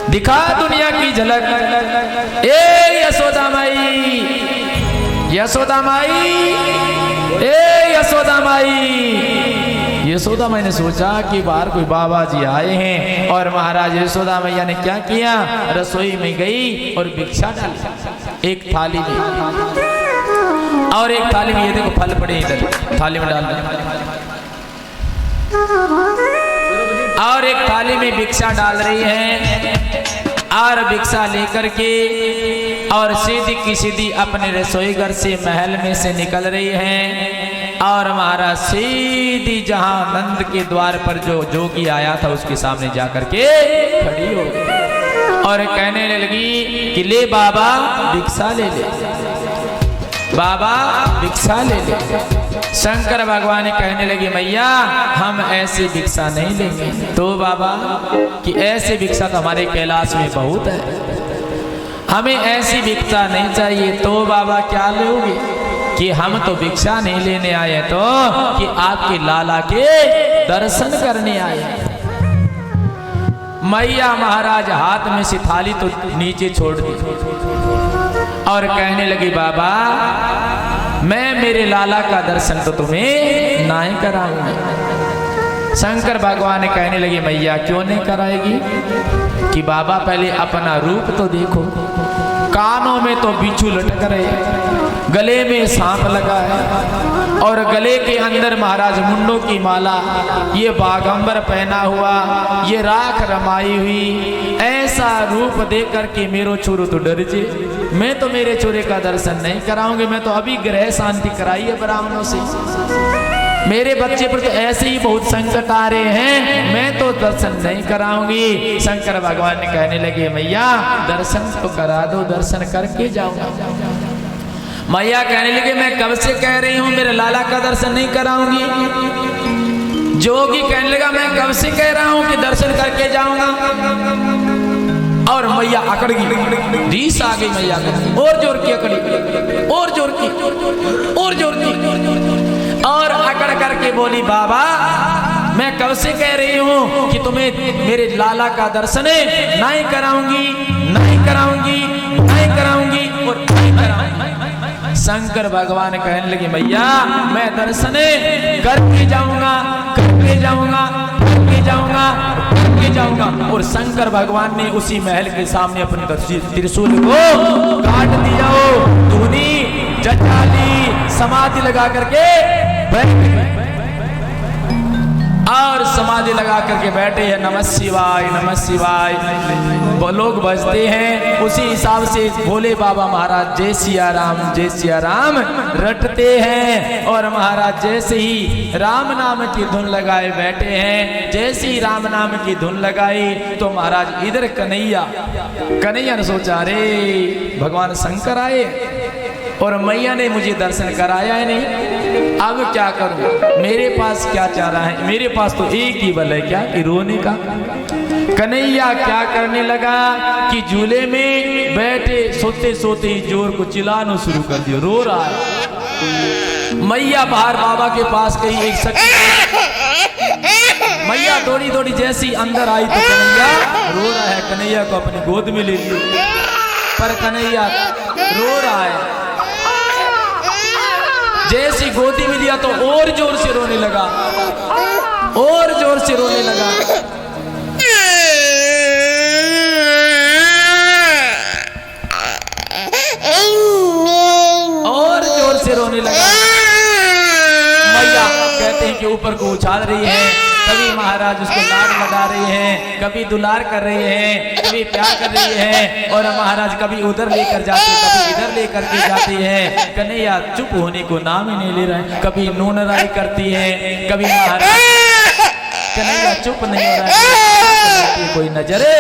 S2: दिखा दुनिया की झलक। ए यशोदा माई यशोदा माई ए यशोदा माई। यशोदा मैंने सोचा कि बाहर कोई बाबा जी आए हैं और महाराज यशोदा मैया ने क्या किया, रसोई में गई और भिक्षा डाली एक थाली में। और एक थाली में ये देखो फल पड़े इधर थाली में डाल और एक थाली में भिक्षा डाल रही है और भिक्षा लेकर के और सीधी की सीधी अपने रसोई घर से महल में से निकल रही है। और महाराज सीधी जहां नंद के द्वार पर जो जोगी आया था उसके सामने जाकर के खड़ी हो गई और कहने लगी कि ले बाबा भिक्षा ले ले, बाबा भिक्षा ले ले। शंकर भगवान कहने लगे मैया हम ऐसे भिक्षा नहीं लेंगे। तो बाबा कि ऐसे भिक्षा तो हमारे कैलाश में बहुत है, हमें ऐसी भिक्षा नहीं चाहिए। तो बाबा क्या लोगे कि हम तो भिक्षा नहीं लेने आए तो कि आपके लाला के दर्शन करने आए। मैया महाराज हाथ में से थाली तो नीचे छोड़ दी और कहने लगी बाबा मैं मेरे लाला का दर्शन तो तुम्हें ना ही कराऊंगी। शंकर भगवान कहने लगे मैया क्यों नहीं कराएगी कि बाबा पहले अपना रूप तो देखो, कानों में तो बिच्छू लटक रहे, गले में सांप लगा है और गले के अंदर महाराज मुंडों की माला, ये बागंबर पहना हुआ, ये राख रमाई हुई। ऐसा रूप देख करके मेरो छोरू तो डर जे, मैं तो मेरे छोरे का दर्शन नहीं कराऊंगी। मैं तो अभी ग्रह शांति कराई है ब्राह्मणों से, मेरे बच्चे पर तो ऐसे ही बहुत संकट आ रहे हैं, मैं तो दर्शन नहीं कराऊंगी। शंकर भगवान ने कहने लगे मैया दर्शन तो करा दो, दर्शन करके जाऊंगा। मैया कहने लगे मैं कब से कह रही हूं मेरे लाला का दर्शन नहीं कराऊंगी। जोगी कहने लगा मैं कब से कह रहा हूं कि दर्शन करके जाऊंगा। और मैया अकड़ गई, रीस आ गई मैया को, और जोर की अकड़ी, और जोर की, और जोर की, और अकड़ करके बोली बाबा मैं कब से कह रही हूं कि तुम्हें मेरे लाला का दर्शन नहीं कराऊंगी, नहीं कराऊंगी, नहीं कराऊंगी और नहीं कराऊंगी। शंकर भगवान कहने लगे भैया मैं दर्शन करके जाऊंगा, करके जाऊंगा, करके जाऊंगा, करके जाऊंगा। और शंकर भगवान ने उसी महल के सामने अपने त्रिशूल को काट दिया, धुनी जटाली समाधि लगा करके बैठ गए। और समाधि लगा करके बैठे हैं, नमः शिवाय वो लोग बजते हैं। उसी हिसाब से भोले बाबा महाराज जय सिया राम रटते हैं। और महाराज जैसे ही राम नाम की धुन लगाए बैठे हैं, जैसे ही राम नाम की धुन लगाई तो महाराज इधर कन्हैया ने सोचा, अरे भगवान शंकर आए और मैया ने मुझे दर्शन कराया है नहीं, अब क्या करूं, मेरे पास क्या चारा है, मेरे पास तो एक ही बल है, क्या कि रोने का। कन्हैया क्या करने लगा कि झूले में बैठे सोते सोते ही जोर को चिल्लाना शुरू कर दिया, रो रहा है। मैया बाहर बाबा के पास गई, एक सखी मैया दौड़ी जैसी अंदर आई तो कन्हैया रो रहा है। कन्हैया को अपनी गोद में ले लिया, पर कन्हैया रो रहा है। जैसी गोदी में लिया तो और जोर से रोने लगा, और जोर से रोने लगा। और जोर से रोने लगा। मैया कहते हैं कि ऊपर को उछाल रही है, कभी महाराज उसको लाड लगा रहे हैं, कभी दुलार कर रहे हैं, कभी प्यार कर रही है। और महाराज कभी उधर लेकर जाते, कभी इधर लेकर के जाते हैं। कन्हैया चुप होने को नाम ही नहीं ले रहा है, कभी नून राई करती है, कभी महाराज कन्हैया चुप नहीं हो रहा है। कोई नजरे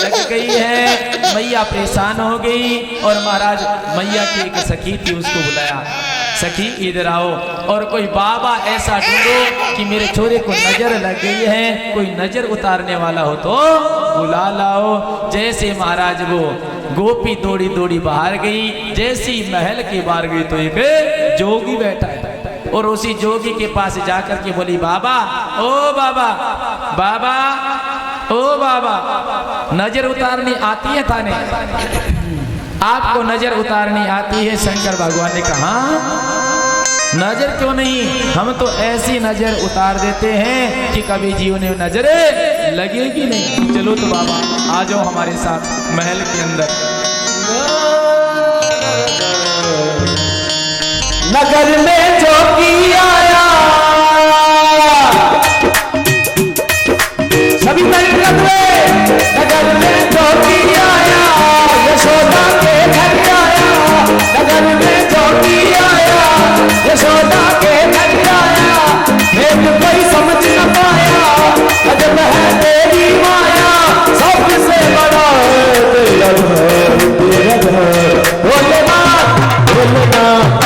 S2: लग गई है, मैया परेशान हो गई। और महाराज मैया की एक सखी थी, उसको बुलाया, सखी इधर आओ और कोई बाबा ऐसा ढूंढो कि मेरे छोरे को नजर लग गई है, कोई नजर उतारने वाला हो तो बुला लाओ। जैसे महाराज वो गोपी दौड़ी बाहर गई, जैसी महल के बाहर गई तो एक जोगी बैठा है। और उसी जोगी के पास जाकर के बोली, बाबा ओ बाबा नजर उतारनी आती है थाने, आपको नजर उतारनी आती है? शंकर भगवान ने कहा, नजर क्यों नहीं, हम तो ऐसी नजर उतार देते हैं कि कभी जीवन में नजरे लगेगी नहीं। चलो तो बाबा आ जाओ हमारे साथ महल के अंदर।
S1: नगर में जोगी आया, सभी नगर में जोगी आया, यशोदा के घर आया। नगर में जोगी आया, यशोदा के घर आया। एक कोई समझ न पाया, अजब है तेरी माया, सबसे बड़ा है तेरा घर। भोलेनाथ भोलेनाथ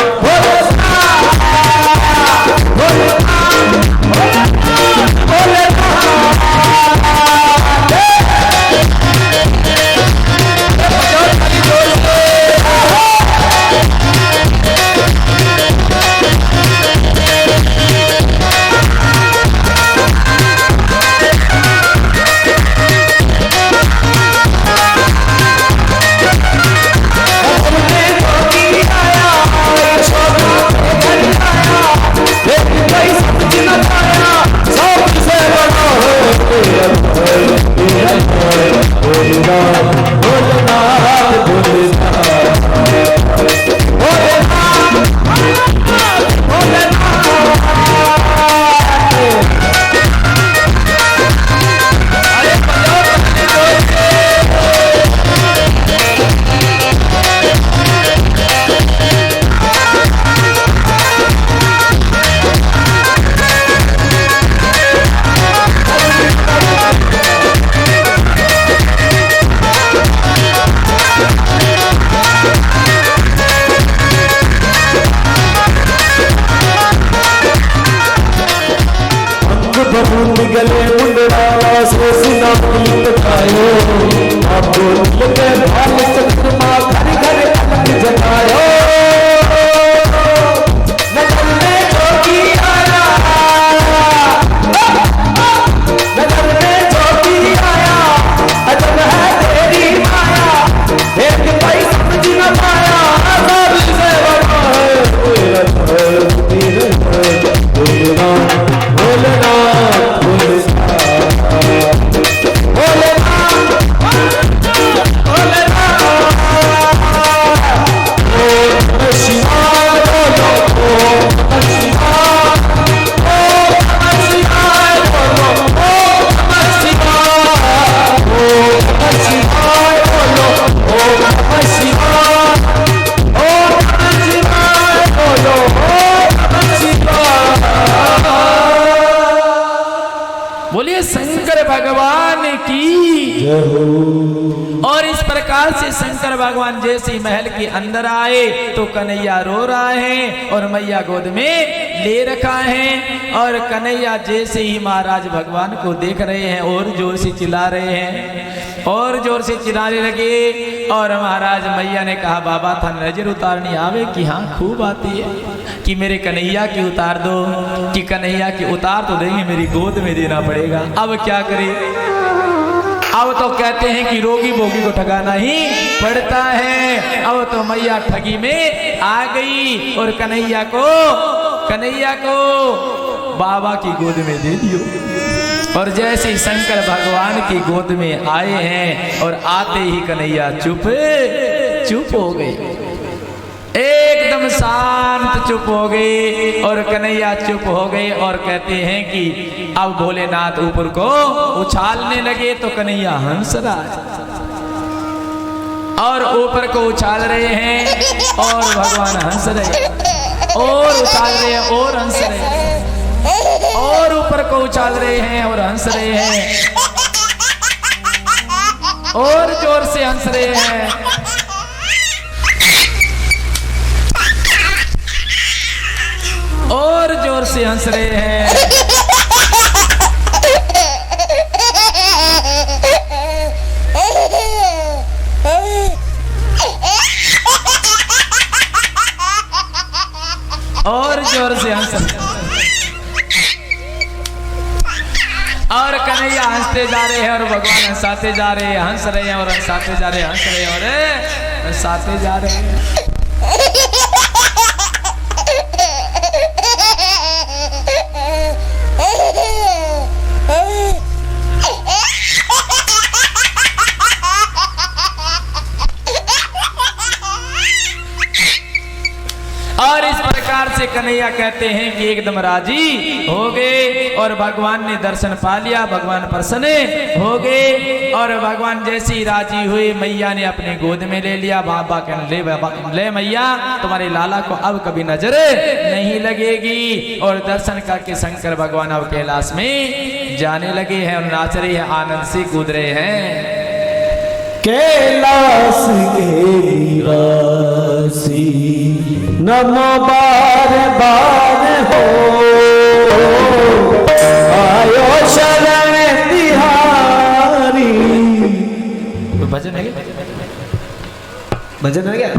S1: गले मुंडरा से सुना गीत गायो, आपको लगे भाल चक्रमा घर घर पलक जगायो। नगर में जोगी आया, नगर में जोगी आया, अजब है तेरी माया, एक कोई समझ न पाया, सबसे बड़ा है तेरा भोलेनाथ भोलेनाथ भोलेनाथ भोलेनाथ।
S2: शंकर भगवान की। और इस प्रकार से शंकर भगवान जैसे महल के अंदर आए तो कन्हैया रो रहा है और मैया गोद में ले रखा है। और कन्हैया जैसे ही महाराज भगवान को देख रहे हैं और जोर से चिल्ला रहे हैं और जोर से चिल्लाने लगे। और महाराज मैया ने कहा बाबा था नजर उतारनी आवे कि हाँ खूब आती है कि मेरे कन्हैया की उतार दो, कि कन्हैया की उतार तो देंगे, मेरी गोद में देना पड़ेगा। अब क्या करें? अब तो कहते हैं कि रोगी भोगी को ठगाना ही पड़ता है। अब तो मैया ठगी में आ गई और कन्हैया को बाबा की गोद में दे दियो। और जैसे शंकर भगवान की गोद में आए हैं और आते ही कन्हैया चुप हो गए, एकदम शांत चुप हो गए। और कन्हैया चुप हो गए और कहते हैं कि अब भोलेनाथ ऊपर को उछालने लगे तो कन्हैया हंस रहा है और ऊपर को उछाल रहे हैं और भगवान हंस रहे और उछाल रहे हैं और हंस रहे हैं और ऊपर को उछाल रहे हैं और हंस रहे हैं और जोर से हंस रहे हैं। और जोर से हंस रहे हैं। और जोर से हंस रहे हैं। और कन्हैया हंसते जा रहे हैं और भगवान हंसाते जा रहे हैं, हंस रहे हैं और हंसाते जा रहे हैं, हंस रहे हैं और हंसाते जा रहे हैं। और इस प्रकार से कन्हैया कहते हैं कि एकदम राजी हो गए और भगवान ने दर्शन पा लिया, भगवान प्रसन्न हो गए। और भगवान जैसे ही राजी हुए मैया ने अपने गोद में ले लिया। बाबा कहने ले मैया तुम्हारे लाला को अब कभी नजर नहीं लगेगी। और दर्शन करके शंकर भगवान अब कैलाश में जाने लगे हैं और नाच रहे हैं, आनंद से कूद रहे हैं।
S1: कैलाश के निवासी नमो बार बार हो, आयो शरण तिहारी।
S2: भजन है क्या?
S1: भजन है क्या?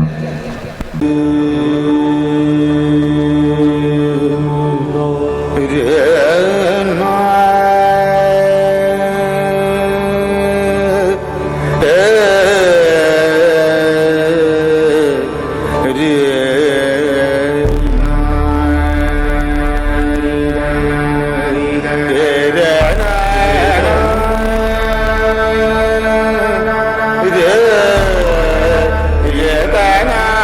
S3: Yeah.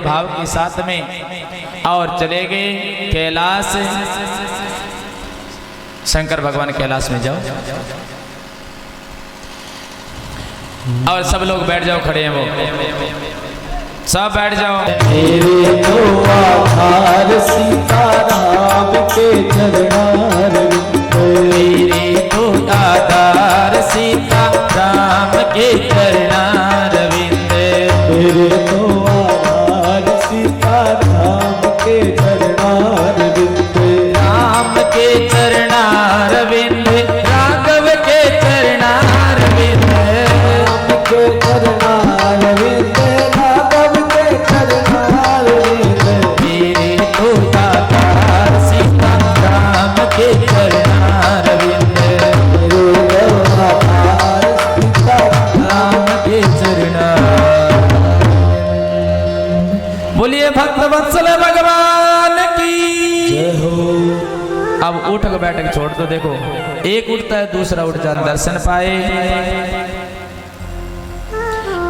S2: भाव के साथ में और चले गए कैलाश। शंकर भगवान कैलाश में जाओ और सब लोग बैठ जाओ, खड़े हैं वो सब बैठ जाओ।
S1: मेरे तो आधार सीताराम के चरणार
S2: मेरे तो आधार सीता राम के चरणार विंद।
S1: मेरे तो आधार सीताराम के चरणार विंद।
S2: राम के चरणार विंद, राघव के चरणार विंद।
S1: राम के चरणार विंद, राघव के चरणार विंद।
S2: मेरे तो आधार सीता राम के चरणार विंद।
S1: मेरे तो आधार सीताराम
S2: के चरणार। बोलिए भक्त वत्सल भगवान की
S1: जय हो।
S2: अब उठक बैठक छोड़ दो। देखो एक उठता है दूसरा उठ जाता, दर्शन पाए।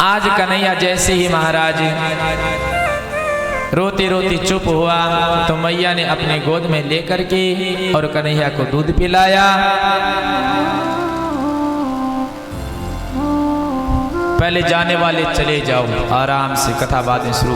S2: आज कन्हैया जैसे ही महाराज रोती रोती चुप हुआ तो मैया ने अपने गोद में लेकर के और कन्हैया को दूध पिलाया। पहले जाने वाले चले जाओ, आराम से कथा बातें शुरू।